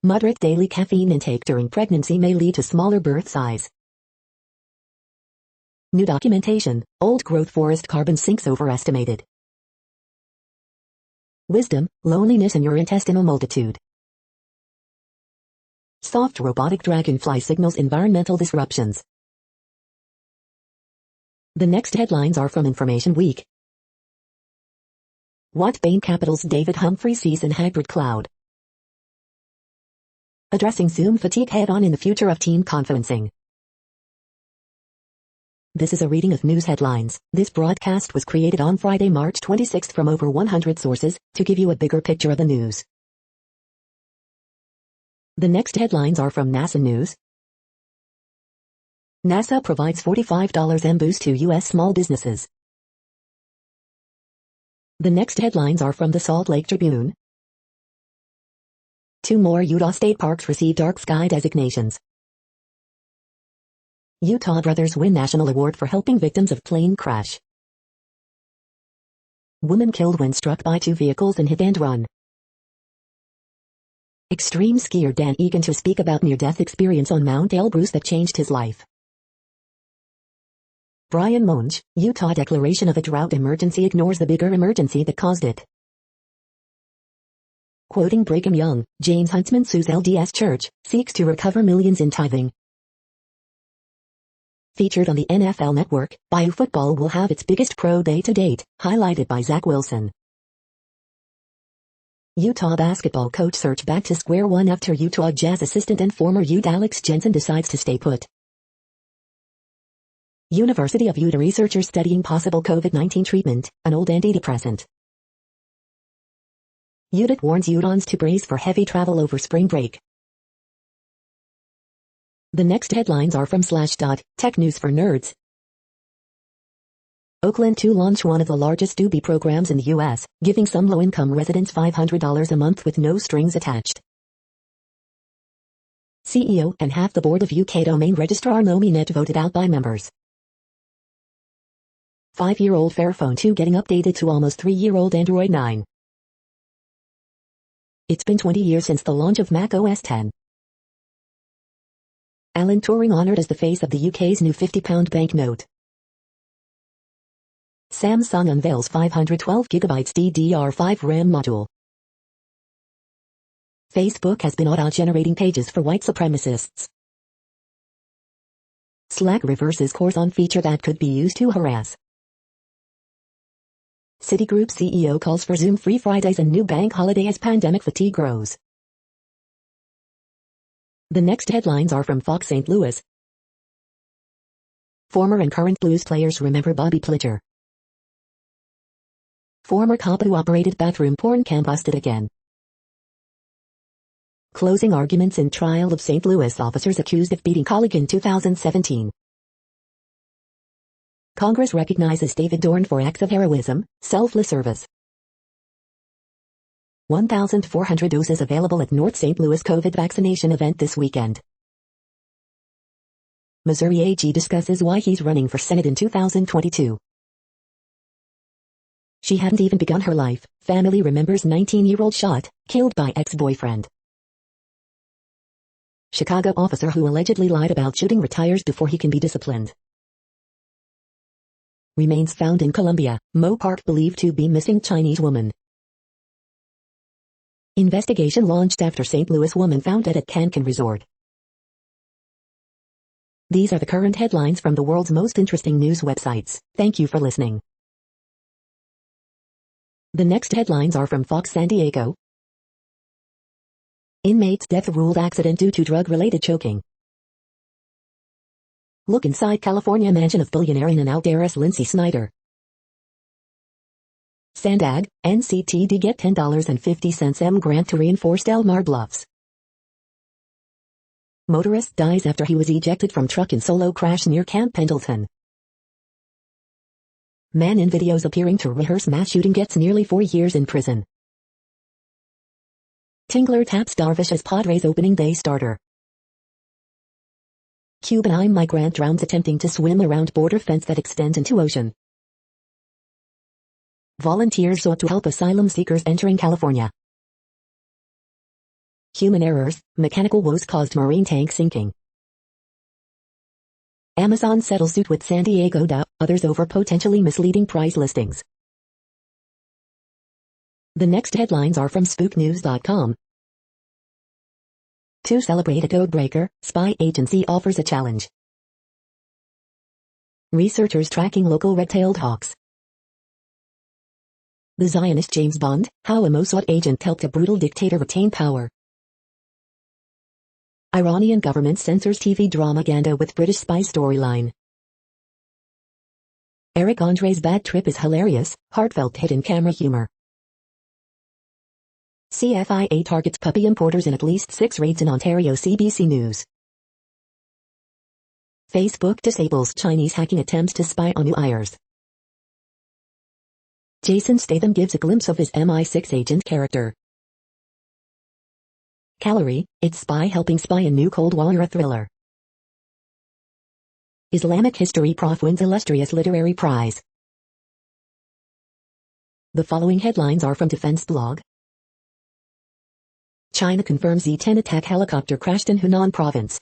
Moderate daily caffeine intake during pregnancy may lead to smaller birth size. New documentation, old-growth forest carbon sinks overestimated. Wisdom, loneliness in your intestinal multitude. Soft robotic dragonfly signals environmental disruptions. The next headlines are from Information Week. What Bain Capital's David Humphrey sees in hybrid cloud. Addressing Zoom fatigue head-on in the future of team conferencing. This is a reading of news headlines. This broadcast was created on Friday, March 26 from over 100 sources, to give you a bigger picture of the news. The next headlines are from NASA News. NASA provides $45 boost to U.S. small businesses. The next headlines are from the Salt Lake Tribune. 2 more Utah state parks receive dark sky designations. Utah brothers win national award for helping victims of plane crash. Woman killed when struck by 2 vehicles in hit and run. Extreme skier Dan Egan to speak about near-death experience on Mount Elbrus that changed his life. Brian Monge, Utah declaration of a drought emergency ignores the bigger emergency that caused it. Quoting Brigham Young, James Huntsman sues LDS Church, seeks to recover millions in tithing. Featured on the NFL Network, Bayou football will have its biggest pro day to date, highlighted by Zach Wilson. Utah basketball coach search back to square one after Utah Jazz assistant and former Ute Alex Jensen decides to stay put. University of Utah researchers studying possible COVID-19 treatment, an old antidepressant. Utah warns Utahns to brace for heavy travel over spring break. The next headlines are from Slashdot, tech news for nerds. Oakland to launch one of the largest doobie programs in the U.S., giving some low-income residents $500 a month with no strings attached. CEO and half the board of UK domain registrar Nominet voted out by members. 5-year-old Fairphone 2 getting updated to almost 3-year-old Android 9. It's been 20 years since the launch of Mac OS X. Alan Turing honored as the face of the UK's new £50 banknote. Samsung unveils 512GB DDR5 RAM module. Facebook has been auto-generating pages for white supremacists. Slack reverses course on feature that could be used to harass. Citigroup CEO calls for Zoom-free Fridays and new bank holiday as pandemic fatigue grows. The next headlines are from Fox St. Louis. Former and current Blues players remember Bobby Plitter. Former cop who operated bathroom porn cam busted again. Closing arguments in trial of St. Louis officers accused of beating colleague in 2017. Congress recognizes David Dorn for acts of heroism, selfless service. 1,400 doses available at North St. Louis COVID vaccination event this weekend. Missouri AG discusses why he's running for Senate in 2022. She hadn't even begun her life. Family remembers 19-year-old shot, killed by ex-boyfriend. Chicago officer who allegedly lied about shooting retires before he can be disciplined. Remains found in Colombia, Mo Park believed to be missing Chinese woman. Investigation launched after St. Louis woman found dead at Cancun resort. These are the current headlines from the world's most interesting news websites. Thank you for listening. The next headlines are from Fox San Diego. Inmate's death ruled accident due to drug-related choking. Look inside California mansion of billionaire in-and-out heiress Lindsay Snyder. Sandag, NCTD get $10.50 grant to reinforce Del Mar Bluffs. Motorist dies after he was ejected from truck in solo crash near Camp Pendleton. Man in videos appearing to rehearse mass shooting gets nearly 4 years in prison. Tingler taps Darvish as Padres opening day starter. Cuban migrant drowns attempting to swim around border fence that extends into ocean. Volunteers sought to help asylum seekers entering California. Human errors, mechanical woes caused marine tank sinking. Amazon settles suit with San Diego DA, others over potentially misleading price listings. The next headlines are from spooknews.com. To celebrate a codebreaker, spy agency offers a challenge. Researchers tracking local red-tailed hawks. The Zionist James Bond, how a Mossad agent helped a brutal dictator retain power. Iranian government censors TV drama Ganda with British spy storyline. Eric Andre's bad trip is hilarious, heartfelt hidden camera humor. CFIA targets puppy importers in at least 6 raids in Ontario. CBC News. Facebook disables Chinese hacking attempts to spy on new hires. Jason Statham gives a glimpse of his MI6 agent character. Calorie, it's spy helping spy in new Cold War thriller. Islamic history prof wins illustrious literary prize. The following headlines are from Defense Blog. China confirms Z-10 attack helicopter crashed in Hunan province.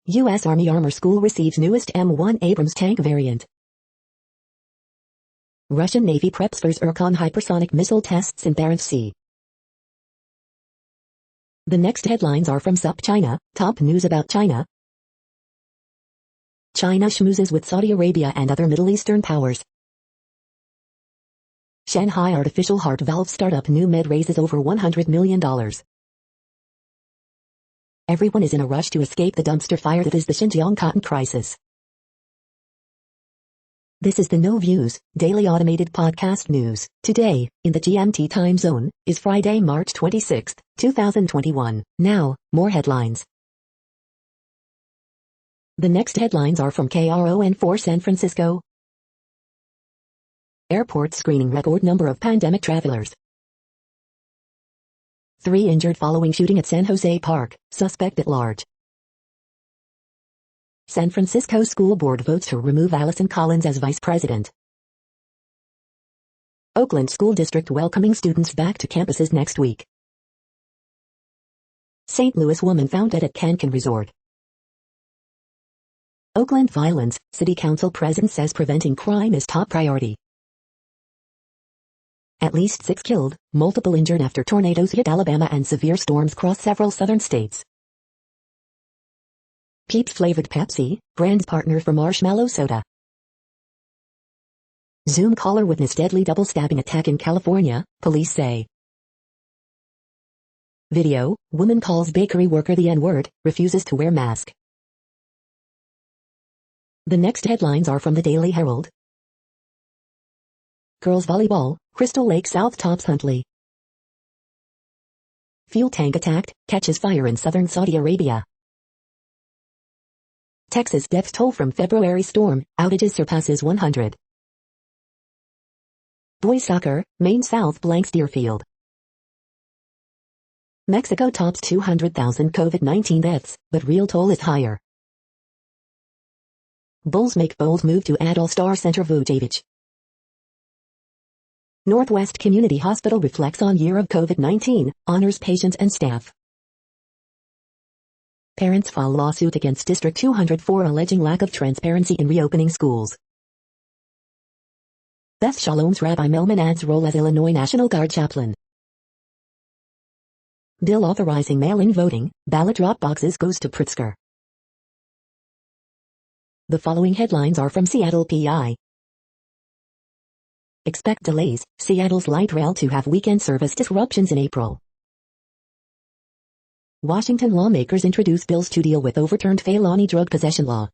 U.S. Army Armor School receives newest M1 Abrams tank variant. Russian Navy preps for Zircon hypersonic missile tests in Barents Sea. The next headlines are from SUP China, top news about China. China schmoozes with Saudi Arabia and other Middle Eastern powers. Shanghai artificial heart valve startup NewMed raises over $100 million. Everyone is in a rush to escape the dumpster fire that is the Xinjiang cotton crisis. This is the No Views, daily automated podcast news. Today, in the GMT time zone, is Friday, March 26, 2021. Now, more headlines. The next headlines are from KRON4 San Francisco. Airport screening record number of pandemic travelers. 3 injured following shooting at San Jose Park, suspect at large. San Francisco School Board votes to remove Allison Collins as vice president. Oakland School District welcoming students back to campuses next week. St. Louis woman found dead at Cancun Resort. Oakland violence, City Council President says preventing crime is top priority. At least 6 killed, multiple injured after tornadoes hit Alabama and severe storms cross several southern states. Peeps flavored Pepsi, brand partner for marshmallow soda. Zoom caller witnessed deadly double stabbing attack in California, police say. Video, woman calls bakery worker the N-word, refuses to wear mask. The next headlines are from the Daily Herald. Girls volleyball, Crystal Lake South tops Huntley. Fuel tank attacked, catches fire in southern Saudi Arabia. Texas death toll from February storm, outages surpasses 100. Boys soccer, Maine South blanks Deerfield. Mexico tops 200,000 COVID-19 deaths, but real toll is higher. Bulls make bold move to add All-Star center Vucevic. Northwest Community Hospital reflects on year of COVID-19, honors patients and staff. Parents file lawsuit against District 204 alleging lack of transparency in reopening schools. Beth Shalom's Rabbi Melman adds role as Illinois National Guard chaplain. Bill authorizing mail-in voting, ballot drop boxes goes to Pritzker. The following headlines are from Seattle PI. Expect delays, Seattle's light rail to have weekend service disruptions in April. Washington lawmakers introduce bills to deal with overturned felony drug possession law.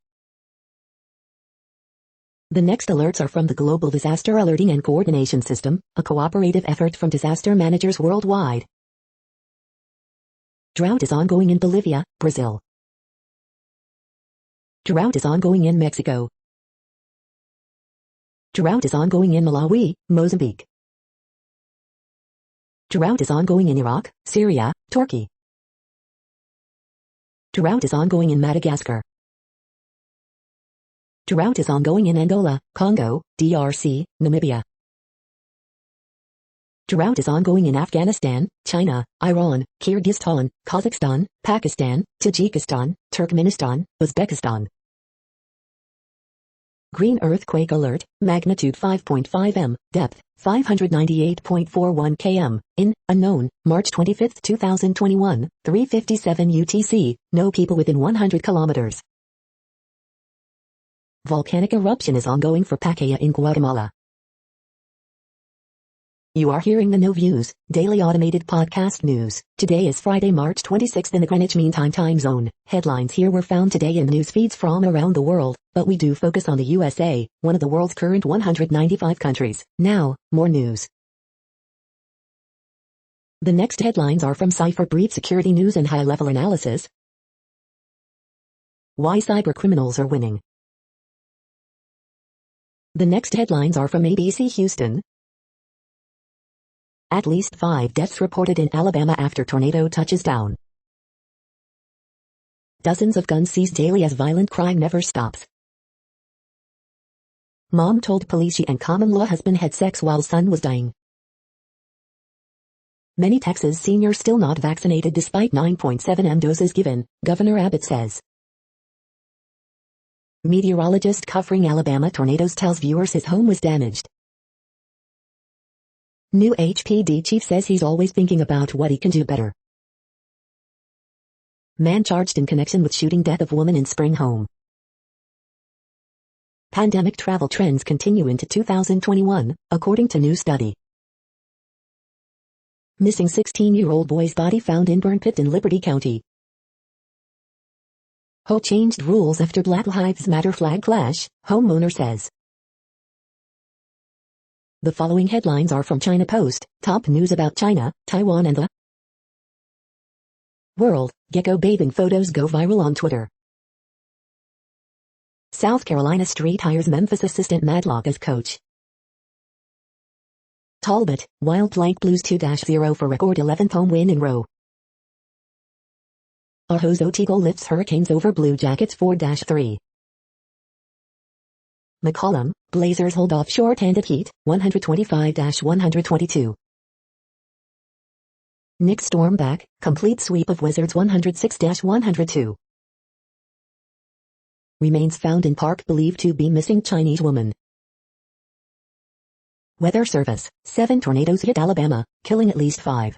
The next alerts are from the Global Disaster Alerting and Coordination System, a cooperative effort from disaster managers worldwide. Drought is ongoing in Bolivia, Brazil. Drought is ongoing in Mexico. Drought is ongoing in Malawi, Mozambique. Drought is ongoing in Iraq, Syria, Turkey. Drought is ongoing in Madagascar. Drought is ongoing in Angola, Congo, DRC, Namibia. Drought is ongoing in Afghanistan, China, Iran, Kyrgyzstan, Kazakhstan, Pakistan, Tajikistan, Turkmenistan, Uzbekistan. Green earthquake alert, magnitude 5.5 m, depth, 598.41 km, in, unknown, March 25, 2021, 3:57 UTC, no people within 100 kilometers. Volcanic eruption is ongoing for Pacaya in Guatemala. You are hearing the No Views, daily automated podcast news. Today is Friday, March 26th in the Greenwich Mean Time zone. Headlines here were found today in news feeds from around the world, but we do focus on the USA, one of the world's current 195 countries. Now, more news. The next headlines are from Cypher Brief Security News and High-Level Analysis. Why cybercriminals are winning. The next headlines are from ABC Houston. At least 5 deaths reported in Alabama after tornado touches down. Dozens of guns seized daily as violent crime never stops. Mom told police she and common-law husband had sex while son was dying. Many Texas seniors still not vaccinated despite 9.7 m doses given, Governor Abbott says. Meteorologist covering Alabama tornadoes tells viewers his home was damaged. New HPD chief says he's always thinking about what he can do better. Man charged in connection with shooting death of woman in spring home. Pandemic travel trends continue into 2021, according to new study. Missing 16-year-old boy's body found in burn pit in Liberty County. Ho changed rules after Black Lives Matter flag clash, homeowner says. The following headlines are from China Post, top news about China, Taiwan and the world. Gecko bathing photos go viral on Twitter. South Carolina Street hires Memphis assistant Madlock as coach. Talbot, Wild Blank Blues 2-0 for record 11th home win in row. Aho's Otago lifts Hurricanes over Blue Jackets 4-3. McCollum, Blazers hold off short-handed Heat, 125-122. Knicks storm back, complete sweep of Wizards 106-102. Remains found in park believed to be missing Chinese woman. Weather Service, 7 tornadoes hit Alabama, killing at least 5.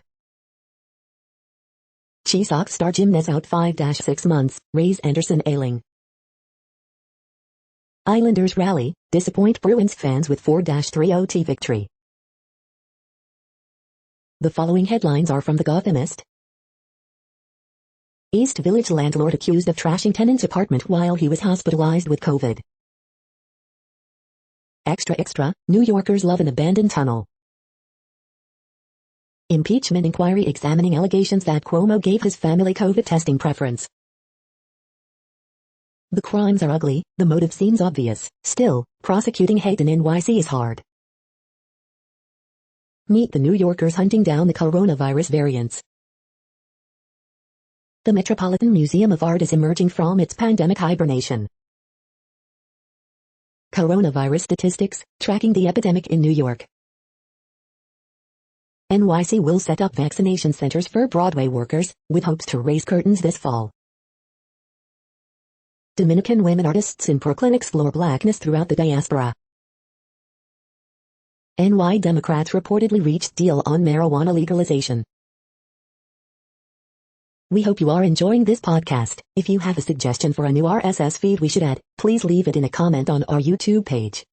Chiefs star Jimenez out 5-6 months, Rays Anderson ailing. Islanders rally, disappoint Bruins fans with 4-3 OT victory. The following headlines are from The Gothamist. East Village landlord accused of trashing tenant's apartment while he was hospitalized with COVID. Extra, New Yorkers love an abandoned tunnel. Impeachment inquiry examining allegations that Cuomo gave his family COVID testing preference. The crimes are ugly, the motive seems obvious, still, prosecuting hate in NYC is hard. Meet the New Yorkers hunting down the coronavirus variants. The Metropolitan Museum of Art is emerging from its pandemic hibernation. Coronavirus statistics, tracking the epidemic in New York. NYC will set up vaccination centers for Broadway workers, with hopes to raise curtains this fall. Dominican women artists in Brooklyn explore blackness throughout the diaspora. NY Democrats reportedly reached deal on marijuana legalization. We hope you are enjoying this podcast. If you have a suggestion for a new RSS feed we should add, please leave it in a comment on our YouTube page.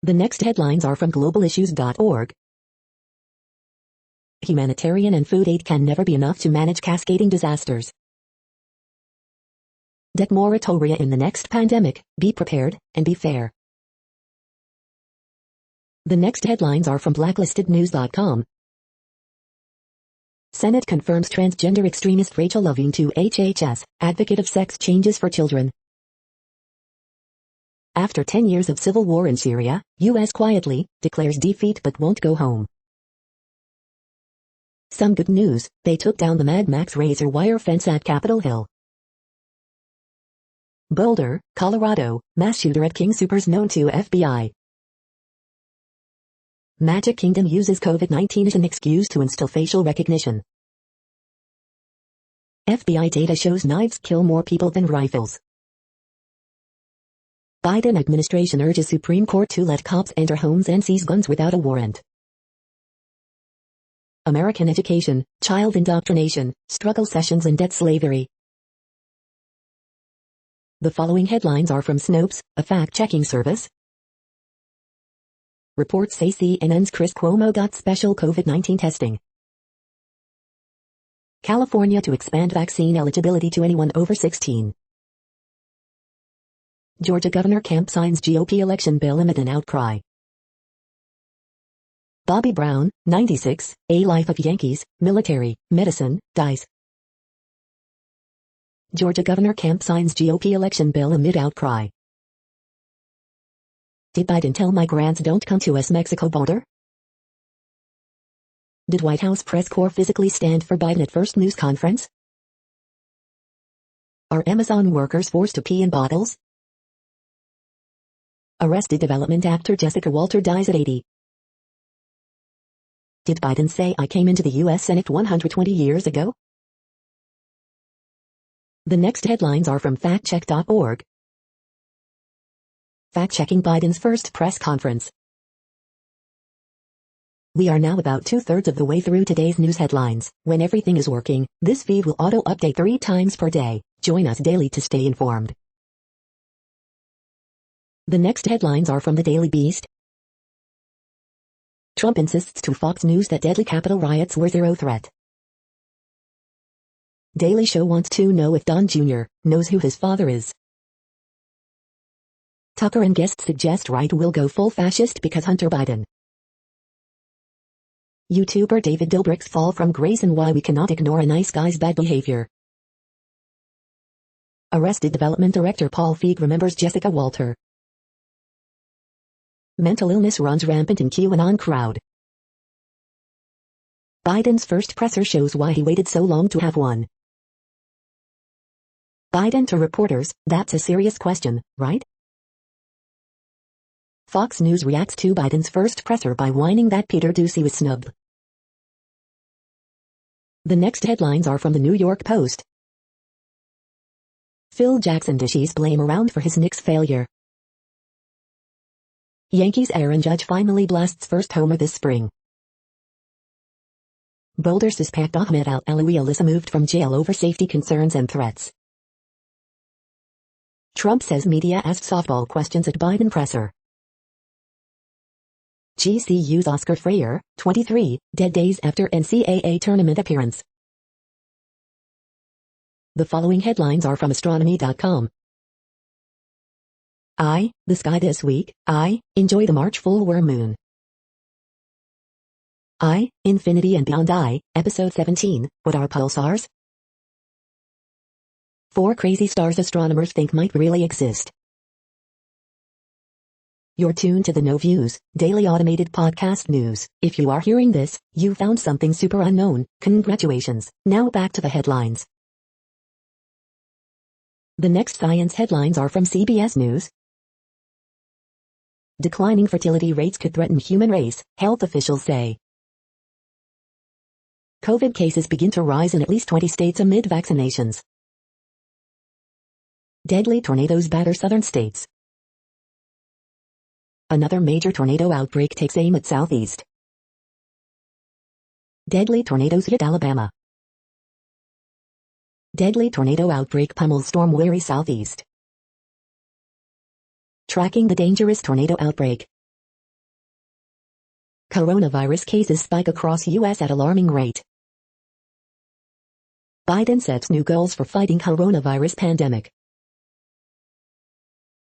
The next headlines are from globalissues.org. Humanitarian and food aid can never be enough to manage cascading disasters. Debt moratoria in the next pandemic, be prepared, and be fair. The next headlines are from blacklistednews.com. Senate confirms transgender extremist Rachel Levine to HHS, advocate of sex changes for children. After 10 years of civil war in Syria, U.S. quietly declares defeat but won't go home. Some good news, they took down the Mad Max razor wire fence at Capitol Hill. Boulder, Colorado, mass shooter at King Soopers known to FBI. Magic Kingdom uses COVID-19 as an excuse to instill facial recognition. FBI data shows knives kill more people than rifles. Biden administration urges Supreme Court to let cops enter homes and seize guns without a warrant. American education, child indoctrination, struggle sessions and debt slavery. The following headlines are from Snopes, a fact-checking service. Reports say CNN's Chris Cuomo got special COVID-19 testing. California to expand vaccine eligibility to anyone over 16. Georgia Governor Kemp signs GOP election bill amid an outcry. Bobby Brown, 96, A Life of Yankees, Military, Medicine, dies. Georgia Governor Kemp signs GOP election bill amid outcry. Did Biden tell migrants don't come to US Mexico border? Did White House press corps physically stand for Biden at first news conference? Are Amazon workers forced to pee in bottles? Arrested Development actor Jessica Walter dies at 80. Did Biden say I came into the U.S. Senate 120 years ago? The next headlines are from factcheck.org. Fact-checking Biden's first press conference. We are now about 2/3 of the way through today's news headlines. When everything is working, this feed will auto-update 3 times per day. Join us daily to stay informed. The next headlines are from the Daily Beast. Trump insists to Fox News that deadly Capitol riots were zero threat. Daily Show wants to know if Don Jr. knows who his father is. Tucker and guests suggest right will go full fascist because Hunter Biden. YouTuber David Dobrik's fall from grace and why we cannot ignore a nice guy's bad behavior. Arrested Development Director Paul Feig remembers Jessica Walter. Mental illness runs rampant in QAnon crowd. Biden's first presser shows why he waited so long to have one. Biden to reporters, that's a serious question, right? Fox News reacts to Biden's first presser by whining that Peter Doocy was snubbed. The next headlines are from the New York Post. Phil Jackson dishes blame around for his Knicks failure. Yankees Aaron Judge finally blasts first homer this spring. Boulder suspect Ahmed Al-Alawi Alyssa moved from jail over safety concerns and threats. Trump says media asked softball questions at Biden presser. GCU's Oscar Freyer, 23, dead days after NCAA tournament appearance. The following headlines are from astronomy.com. The sky this week. Enjoy the March full worm moon. Infinity and Beyond. Episode 17, What are pulsars? 4 crazy stars astronomers think might really exist. You're tuned to the No Views, daily automated podcast news. If you are hearing this, you found something super unknown. Congratulations. Now back to the headlines. The next science headlines are from CBS News. Declining fertility rates could threaten human race, health officials say. COVID cases begin to rise in at least 20 states amid vaccinations. Deadly tornadoes batter southern states. Another major tornado outbreak takes aim at southeast. Deadly tornadoes hit Alabama. Deadly tornado outbreak pummels storm wary southeast. Tracking the dangerous tornado outbreak. Coronavirus cases spike across U.S. at alarming rate. Biden sets new goals for fighting coronavirus pandemic.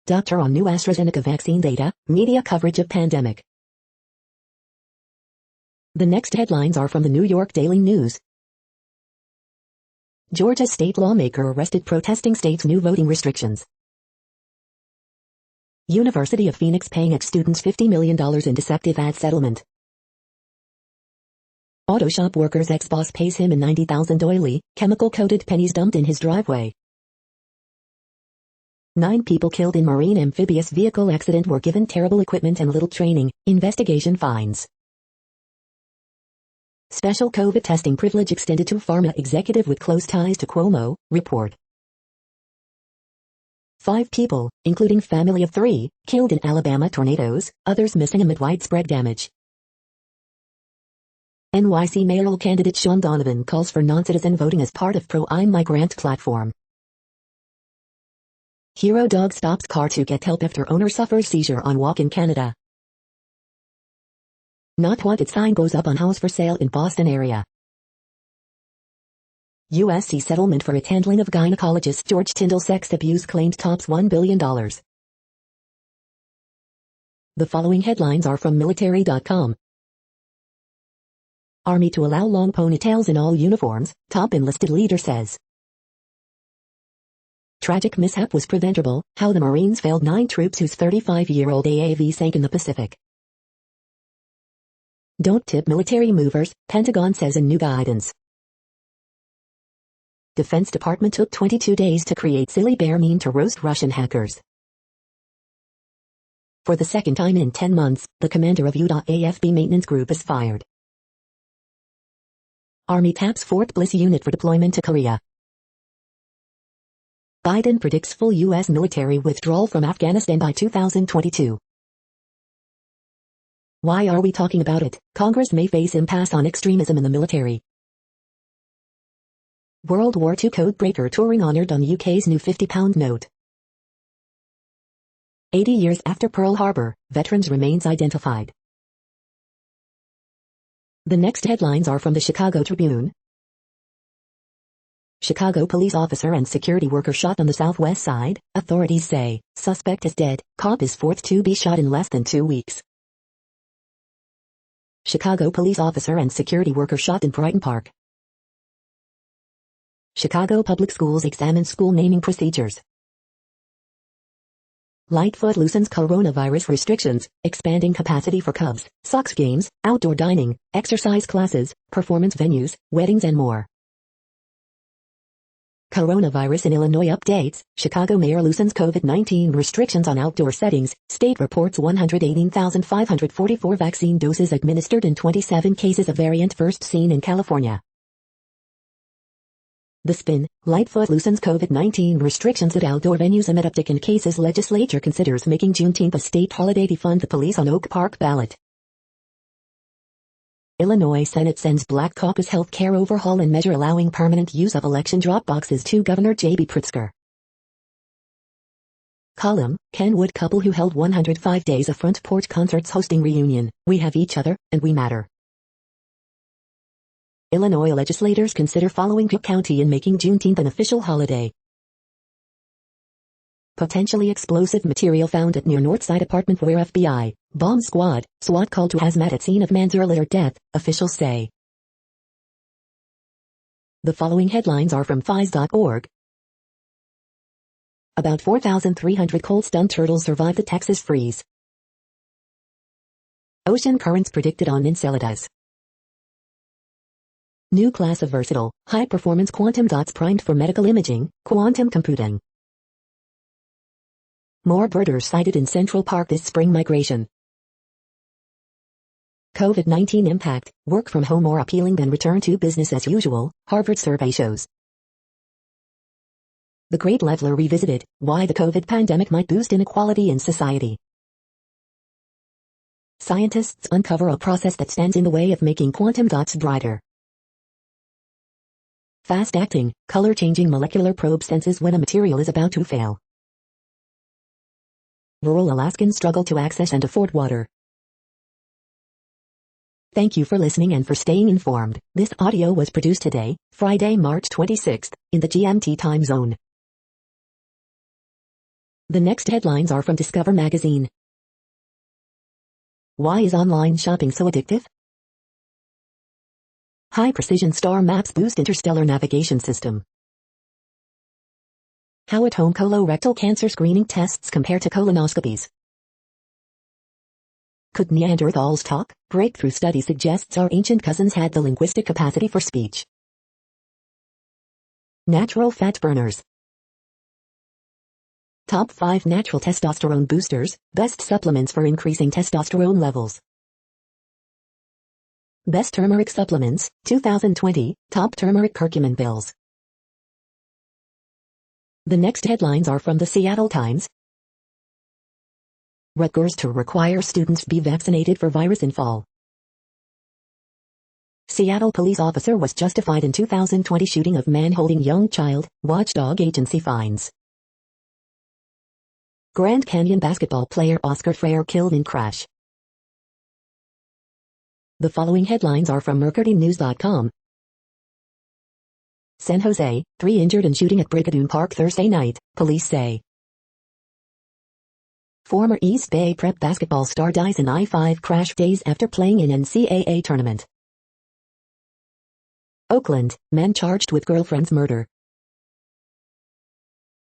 Doctor on new AstraZeneca vaccine data, media coverage of pandemic. The next headlines are from the New York Daily News. Georgia state lawmaker arrested protesting state's new voting restrictions. University of Phoenix paying ex-students $50 million in deceptive ad settlement. Auto shop worker's ex-boss pays him a $90,000 oily, chemical-coated pennies dumped in his driveway. 9 people killed in marine amphibious vehicle accident were given terrible equipment and little training, investigation finds. Special COVID testing privilege extended to pharma executive with close ties to Cuomo, report. 5 people, including family of 3, killed in Alabama tornadoes, others missing amid widespread damage. NYC mayoral candidate Sean Donovan calls for non-citizen voting as part of pro-migrant platform. Hero dog stops car to get help after owner suffers seizure on walk in Canada. Not wanted sign goes up on house for sale in Boston area. USC settlement for its handling of gynecologist George Tyndall sex abuse claims tops $1 billion. The following headlines are from military.com. Army to allow long ponytails in all uniforms, top enlisted leader says. Tragic mishap was preventable, how the Marines failed 9 troops whose 35-year-old AAV sank in the Pacific. Don't tip military movers, Pentagon says in new guidance. Defense Department took 22 days to create silly bear meme to roast Russian hackers. For the second time in 10 months, the commander of U.AFB maintenance group is fired. Army taps Fort Bliss unit for deployment to Korea. Biden predicts full U.S. military withdrawal from Afghanistan by 2022. Why are we talking about it? Congress may face impasse on extremism in the military. World War II codebreaker touring honored on UK's new £50 note. 80 years after Pearl Harbor, veterans remains identified. The next headlines are from the Chicago Tribune. Chicago police officer and security worker shot on the southwest side, authorities say. Suspect is dead, cop is fourth to be shot in less than 2 weeks. Chicago police officer and security worker shot in Brighton Park. Chicago Public Schools examine school naming procedures. Lightfoot loosens coronavirus restrictions, expanding capacity for Cubs, Sox games, outdoor dining, exercise classes, performance venues, weddings and more. Coronavirus in Illinois updates, Chicago mayor loosens COVID-19 restrictions on outdoor settings, state reports 118,544 vaccine doses administered in 27 cases of variant first seen in California. The Spin, Lightfoot loosens COVID-19 restrictions at outdoor venues amid uptick in cases. Legislature considers making Juneteenth a state holiday to fund the police on Oak Park ballot. Illinois Senate sends Black Caucus health care overhaul and measure allowing permanent use of election drop boxes to Governor J.B. Pritzker. Column, Kenwood couple who held 105 days of front porch concerts hosting reunion, We Have Each Other, and We Matter. Illinois legislators consider following Cook County in making Juneteenth an official holiday. Potentially explosive material found at near Northside apartment where FBI, bomb squad, SWAT called to hazmat at scene of man's earlier death, officials say. The following headlines are from FIS.org. About 4,300 cold-stunned turtles survived the Texas freeze. Ocean currents predicted on Enceladus. New class of versatile, high-performance quantum dots primed for medical imaging, quantum computing. More birders sighted in Central Park this spring migration. COVID-19 impact, work from home more appealing than return to business as usual, Harvard survey shows. The Great Leveler revisited, why the COVID pandemic might boost inequality in society. Scientists uncover a process that stands in the way of making quantum dots brighter. Fast-acting, color-changing molecular probe senses when a material is about to fail. Rural Alaskans struggle to access and afford water. Thank you for listening and for staying informed. This audio was produced today, Friday, March 26th, in the GMT time zone. The next headlines are from Discover magazine. Why is online shopping so addictive? High-precision star maps boost interstellar navigation system. How at-home colorectal cancer screening tests compare to colonoscopies. Could Neanderthals talk? Breakthrough study suggests our ancient cousins had the linguistic capacity for speech. Natural fat burners. Top 5 natural testosterone boosters, best supplements for increasing testosterone levels. Best turmeric supplements, 2020, top turmeric curcumin pills. The next headlines are from the Seattle Times. Rutgers to require students be vaccinated for virus in fall. Seattle police officer was justified in 2020 shooting of man holding young child, watchdog agency finds. Grand Canyon basketball player Oscar Freire killed in crash. The following headlines are from MercuryNews.com. San Jose, 3 injured in shooting at Brigadoon Park Thursday night, police say. Former East Bay Prep basketball star dies in I-5 crash days after playing in NCAA tournament. Oakland, man charged with girlfriend's murder.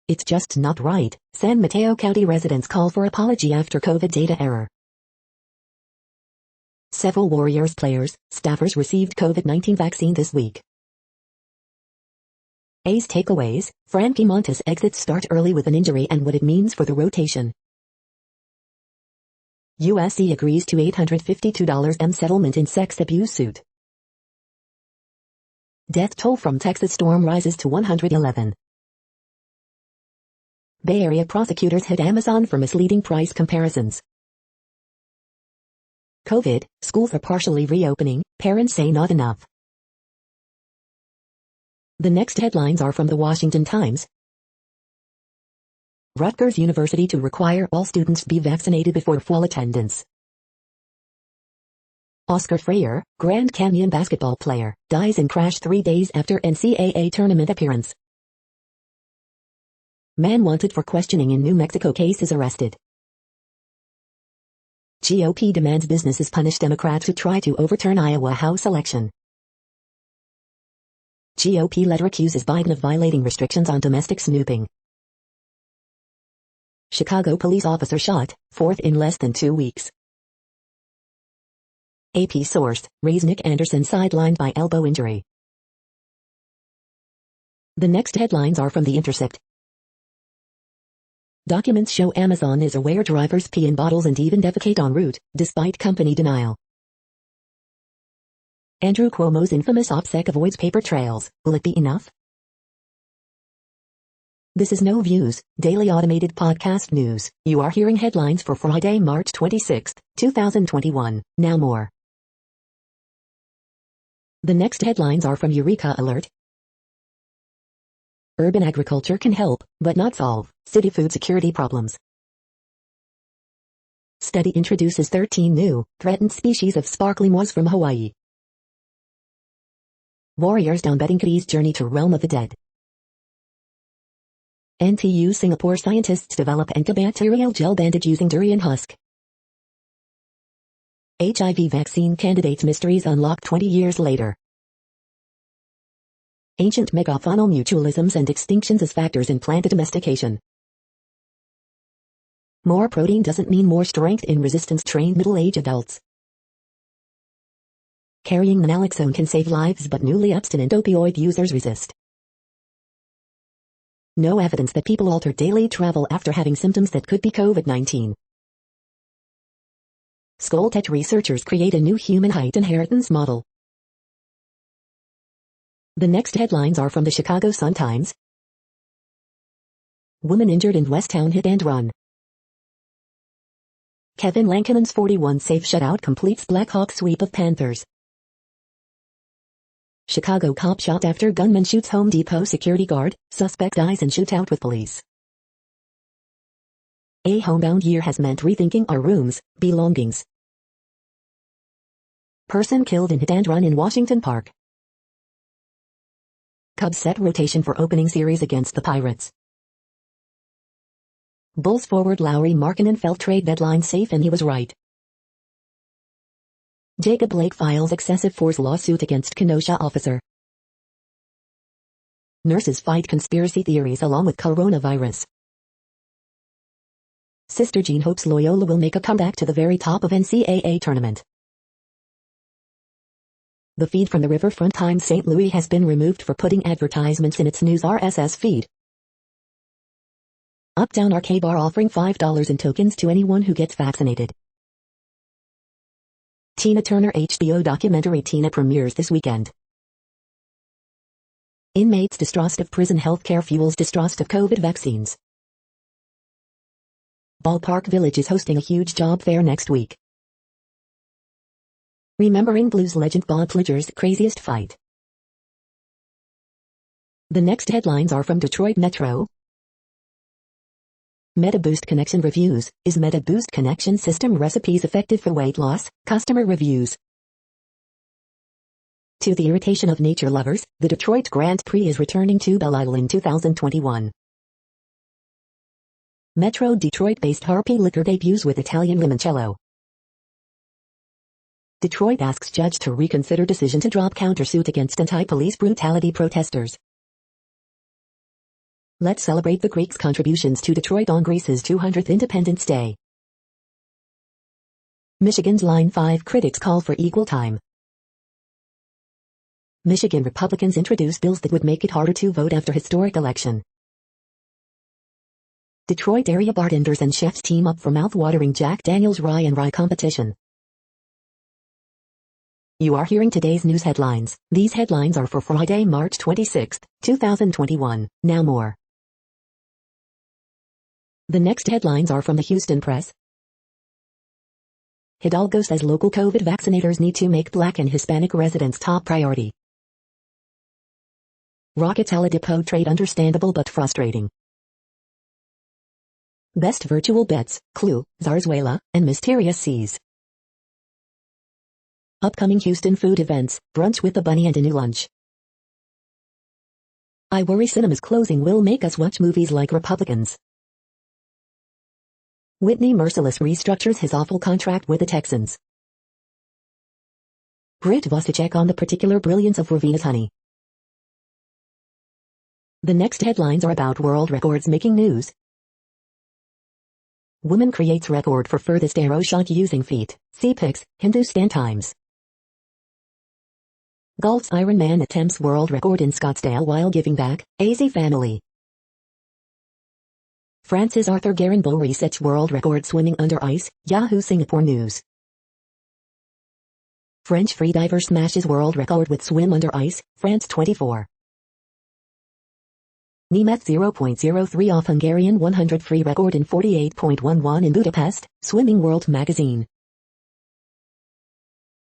It's just not right, San Mateo County residents call for apology after COVID data error. Several Warriors players, staffers received COVID-19 vaccine this week. A's takeaways, Frankie Montas exits start early with an injury and what it means for the rotation. USC agrees to $852 settlement in sex abuse suit. Death toll from Texas storm rises to 111. Bay Area prosecutors hit Amazon for misleading price comparisons. COVID, schools are partially reopening, parents say not enough. The next headlines are from the Washington Times. Rutgers University to require all students be vaccinated before fall attendance. Oscar Freire, Grand Canyon basketball player, dies in crash 3 days after NCAA tournament appearance. Man wanted for questioning in New Mexico case is arrested. GOP demands businesses punish Democrats who try to overturn Iowa House election. GOP letter accuses Biden of violating restrictions on domestic snooping. Chicago police officer shot, 4th in less than 2 weeks. AP source, Nick Anderson sidelined by elbow injury. The next headlines are from The Intercept. Documents show Amazon is aware drivers pee in bottles and even defecate en route, despite company denial. Andrew Cuomo's infamous OPSEC avoids paper trails. Will it be enough? This is No Views, daily automated podcast news. You are hearing headlines for Friday, March 26, 2021. Now more. The next headlines are from Eureka Alert. Urban agriculture can help, but not solve, city food security problems. Study introduces 13 new, threatened species of sparkly moss from Hawaii. Warriors down betting Kitty's journey to realm of the dead. NTU Singapore scientists develop antibacterial gel bandage using durian husk. HIV vaccine candidates mysteries unlocked 20 years later. Ancient megafaunal mutualisms and extinctions as factors in plant domestication. More protein doesn't mean more strength in resistance-trained middle-aged adults. Carrying naloxone can save lives but newly abstinent opioid users resist. No evidence that people alter daily travel after having symptoms that could be COVID-19. Skulltech researchers create a new human height inheritance model. The next headlines are from the Chicago Sun-Times. Woman injured in Westtown hit and run. Kevin Lankinen's 41 safe shutout completes Blackhawks sweep of Panthers. Chicago cop shot after gunman shoots Home Depot security guard, suspect dies in shootout with police. A homebound year has meant rethinking our rooms, belongings. Person killed in hit and run in Washington Park. Cubs set rotation for opening series against the Pirates. Bulls forward Lowry Markkanen felt trade deadline safe and he was right. Jacob Blake files excessive force lawsuit against Kenosha officer. Nurses fight conspiracy theories along with coronavirus. Sister Jean hopes Loyola will make a comeback to the very top of NCAA tournament. The feed from the Riverfront Times St. Louis has been removed for putting advertisements in its news RSS feed. Uptown Arcade Bar offering $5 in tokens to anyone who gets vaccinated. Tina Turner HBO documentary Tina premieres this weekend. Inmates distrust of prison healthcare fuels distrust of COVID vaccines. Ballpark Village is hosting a huge job fair next week. Remembering blues legend Bob Pliger's craziest fight. The next headlines are from Detroit Metro. MetaBoost Connection reviews. Is MetaBoost Connection system recipes effective for weight loss? Customer reviews. To the irritation of nature lovers, the Detroit Grand Prix is returning to Belle Isle in 2021. Metro Detroit-based Harpy Liquor debuts with Italian limoncello. Detroit asks judge to reconsider decision to drop countersuit against anti-police brutality protesters. Let's celebrate the Greeks' contributions to Detroit on Greece's 200th Independence Day. Michigan's Line 5 critics call for equal time. Michigan Republicans introduce bills that would make it harder to vote after historic election. Detroit area bartenders and chefs team up for mouth-watering Jack Daniel's Rye and Rye competition. You are hearing today's news headlines. These headlines are for Friday, March 26, 2021. Now more. The next headlines are from the Houston Press. Hidalgo says local COVID vaccinators need to make Black and Hispanic residents top priority. Rockets Oladipo trade understandable but frustrating. Best virtual bets, Clue, Zarzuela, and Mysterious Seas. Upcoming Houston food events, brunch with the bunny and a new lunch. I worry cinemas closing will make us watch movies like Republicans. Whitney Merciless restructures his awful contract with the Texans. Brit Vosicek on the particular brilliance of Ravina's honey. The next headlines are about world records making news. Woman creates record for furthest arrow shot using feet. See pics, Hindustan Times. Golf's Ironman attempts world record in Scottsdale while giving back, AZ family. France's Arthur Garenbeau resets world record swimming under ice, Yahoo Singapore News. French freediver smashes world record with swim under ice, France 24. Nemeth 0.03 off Hungarian 100 free record in 48.11 in Budapest, Swimming World magazine.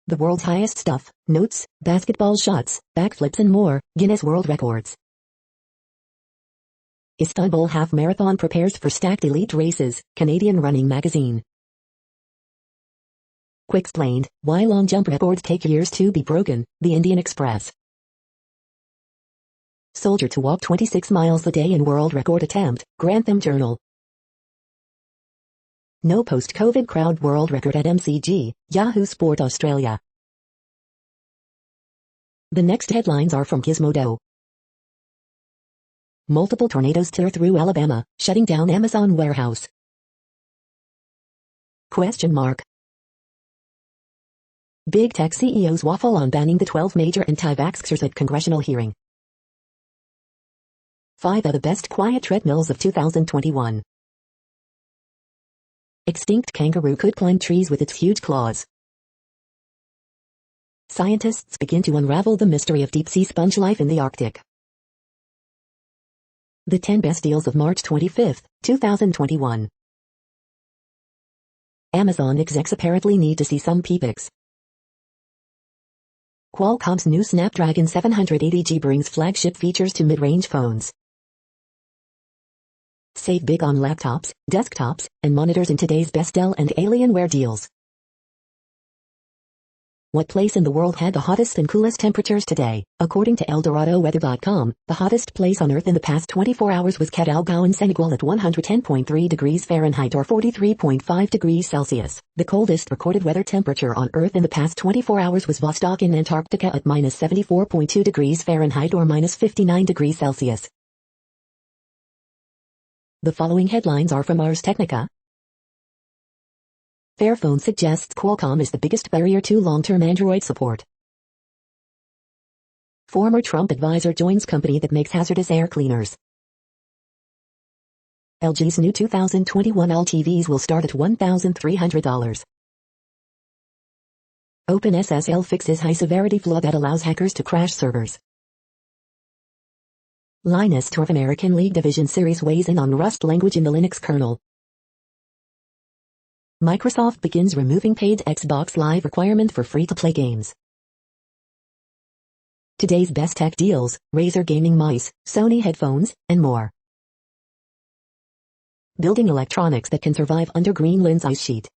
The world's highest stuff, notes, basketball shots, backflips and more, Guinness World Records. Istanbul Half Marathon prepares for stacked elite races, Canadian Running magazine. Quick explained, why long jump records take years to be broken, the Indian Express. Soldier to walk 26 miles a day in world record attempt, Grantham Journal. No post-COVID crowd world record at MCG, Yahoo Sport Australia. The next headlines are from Gizmodo. Multiple tornadoes tear through Alabama, shutting down Amazon warehouse. Question mark. Big tech CEOs waffle on banning the 12 major anti-vaxxers at congressional hearing. 5 of the best quiet treadmills of 2021. Extinct kangaroo could climb trees with its huge claws. Scientists begin to unravel the mystery of deep-sea sponge life in the Arctic. The 10 best deals of March 25, 2021. Amazon execs apparently need to see some pics. Qualcomm's new Snapdragon 780G brings flagship features to mid-range phones. Save big on laptops, desktops, and monitors in today's best Dell and Alienware deals. What place in the world had the hottest and coolest temperatures today? According to ElDoradoWeather.com, the hottest place on Earth in the past 24 hours was Kadaugao in Senegal at 110.3 degrees Fahrenheit or 43.5 degrees Celsius. The coldest recorded weather temperature on Earth in the past 24 hours was Vostok in Antarctica at minus 74.2 degrees Fahrenheit or minus 59 degrees Celsius. The following headlines are from Ars Technica. Fairphone suggests Qualcomm is the biggest barrier to long-term Android support. Former Trump advisor joins company that makes hazardous air cleaners. LG's new 2021 all TVs will start at $1,300. OpenSSL fixes high-severity flaw that allows hackers to crash servers. Linus Torv American League Division Series weighs in on Rust language in the Linux kernel. Microsoft begins removing paid Xbox Live requirement for free-to-play games. Today's best tech deals, Razer gaming mice, Sony headphones, and more. Building electronics that can survive under Greenland's ice sheet.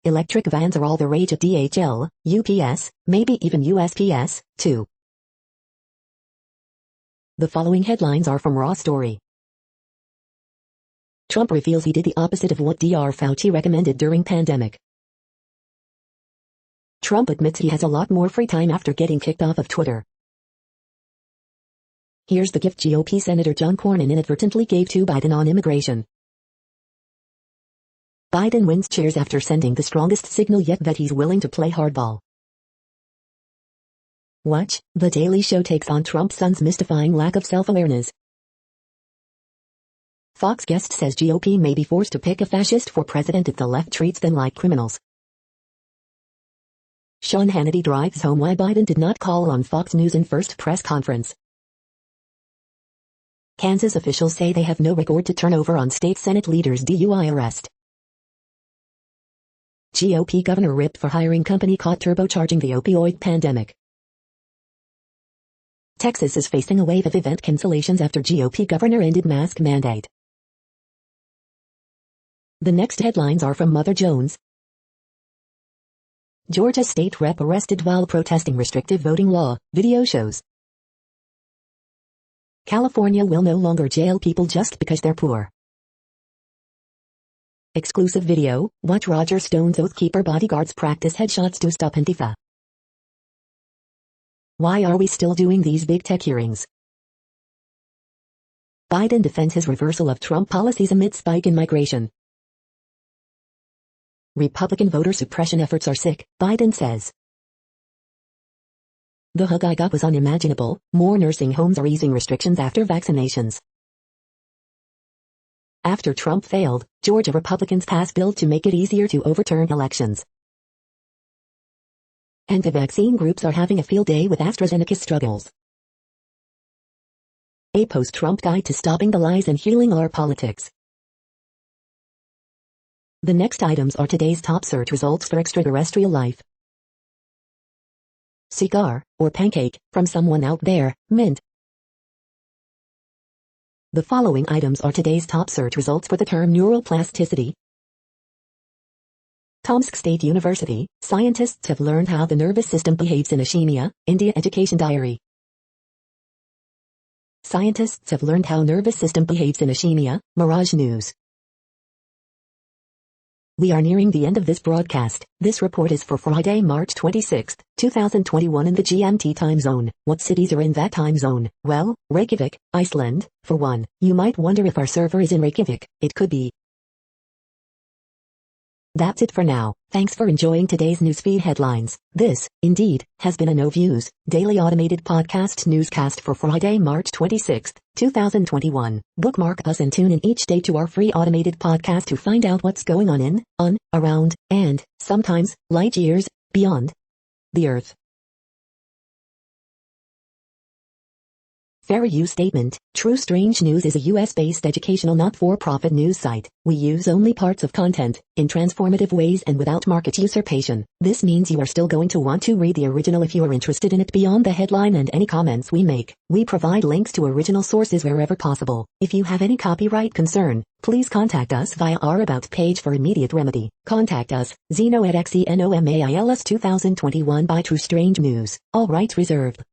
Electric vans are all the rage at DHL, UPS, maybe even USPS, too. The following headlines are from Raw Story. Trump reveals he did the opposite of what Dr. Fauci recommended during pandemic. Trump admits he has a lot more free time after getting kicked off of Twitter. Here's the gift GOP Senator John Cornyn inadvertently gave to Biden on immigration. Biden wins cheers after sending the strongest signal yet that he's willing to play hardball. Watch, The Daily Show takes on Trump's son's mystifying lack of self-awareness. Fox guest says GOP may be forced to pick a fascist for president if the left treats them like criminals. Sean Hannity drives home why Biden did not call on Fox News in first press conference. Kansas officials say they have no record to turn over on state Senate leader's DUI arrest. GOP governor ripped for hiring company caught turbocharging the opioid pandemic. Texas is facing a wave of event cancellations after GOP governor ended mask mandate. The next headlines are from Mother Jones. Georgia state rep arrested while protesting restrictive voting law, video shows. California will no longer jail people just because they're poor. Exclusive video, watch Roger Stone's Oath Keeper bodyguards practice headshots to stop Antifa. Why are we still doing these big tech hearings? Biden defends his reversal of Trump policies amid spike in migration. Republican voter suppression efforts are sick, Biden says. The hug I got was unimaginable, more nursing homes are easing restrictions after vaccinations. After Trump failed, Georgia Republicans pass bill to make it easier to overturn elections. Anti-vaccine groups are having a field day with AstraZeneca's struggles. A post-Trump guide to stopping the lies and healing our politics. The next items are today's top search results for extraterrestrial life. Cigar, or pancake, from someone out there, mint. The following items are today's top search results for the term neuroplasticity. Tomsk State University, scientists have learned how the nervous system behaves in ischemia, India Education Diary. Scientists have learned how nervous system behaves in ischemia, Mirage News. We are nearing the end of this broadcast. This report is for Friday, March 26, 2021 in the GMT time zone. What cities are in that time zone? Well, Reykjavik, Iceland, for one. You might wonder if our server is in Reykjavik. It could be. That's it for now. Thanks for enjoying today's newsfeed headlines. This, indeed, has been a No Views, daily automated podcast newscast for Friday, March 26, 2021. Bookmark us and tune in each day to our free automated podcast to find out what's going on, around, and, sometimes, light years, beyond the Earth. Fair use statement. True Strange News is a US-based educational not-for-profit news site. We use only parts of content, in transformative ways and without market usurpation. This means you are still going to want to read the original if you are interested in it beyond the headline and any comments we make. We provide links to original sources wherever possible. If you have any copyright concern, please contact us via our About page for immediate remedy. Contact us, Zeno at XENOMAILS 2021 by True Strange News. All rights reserved.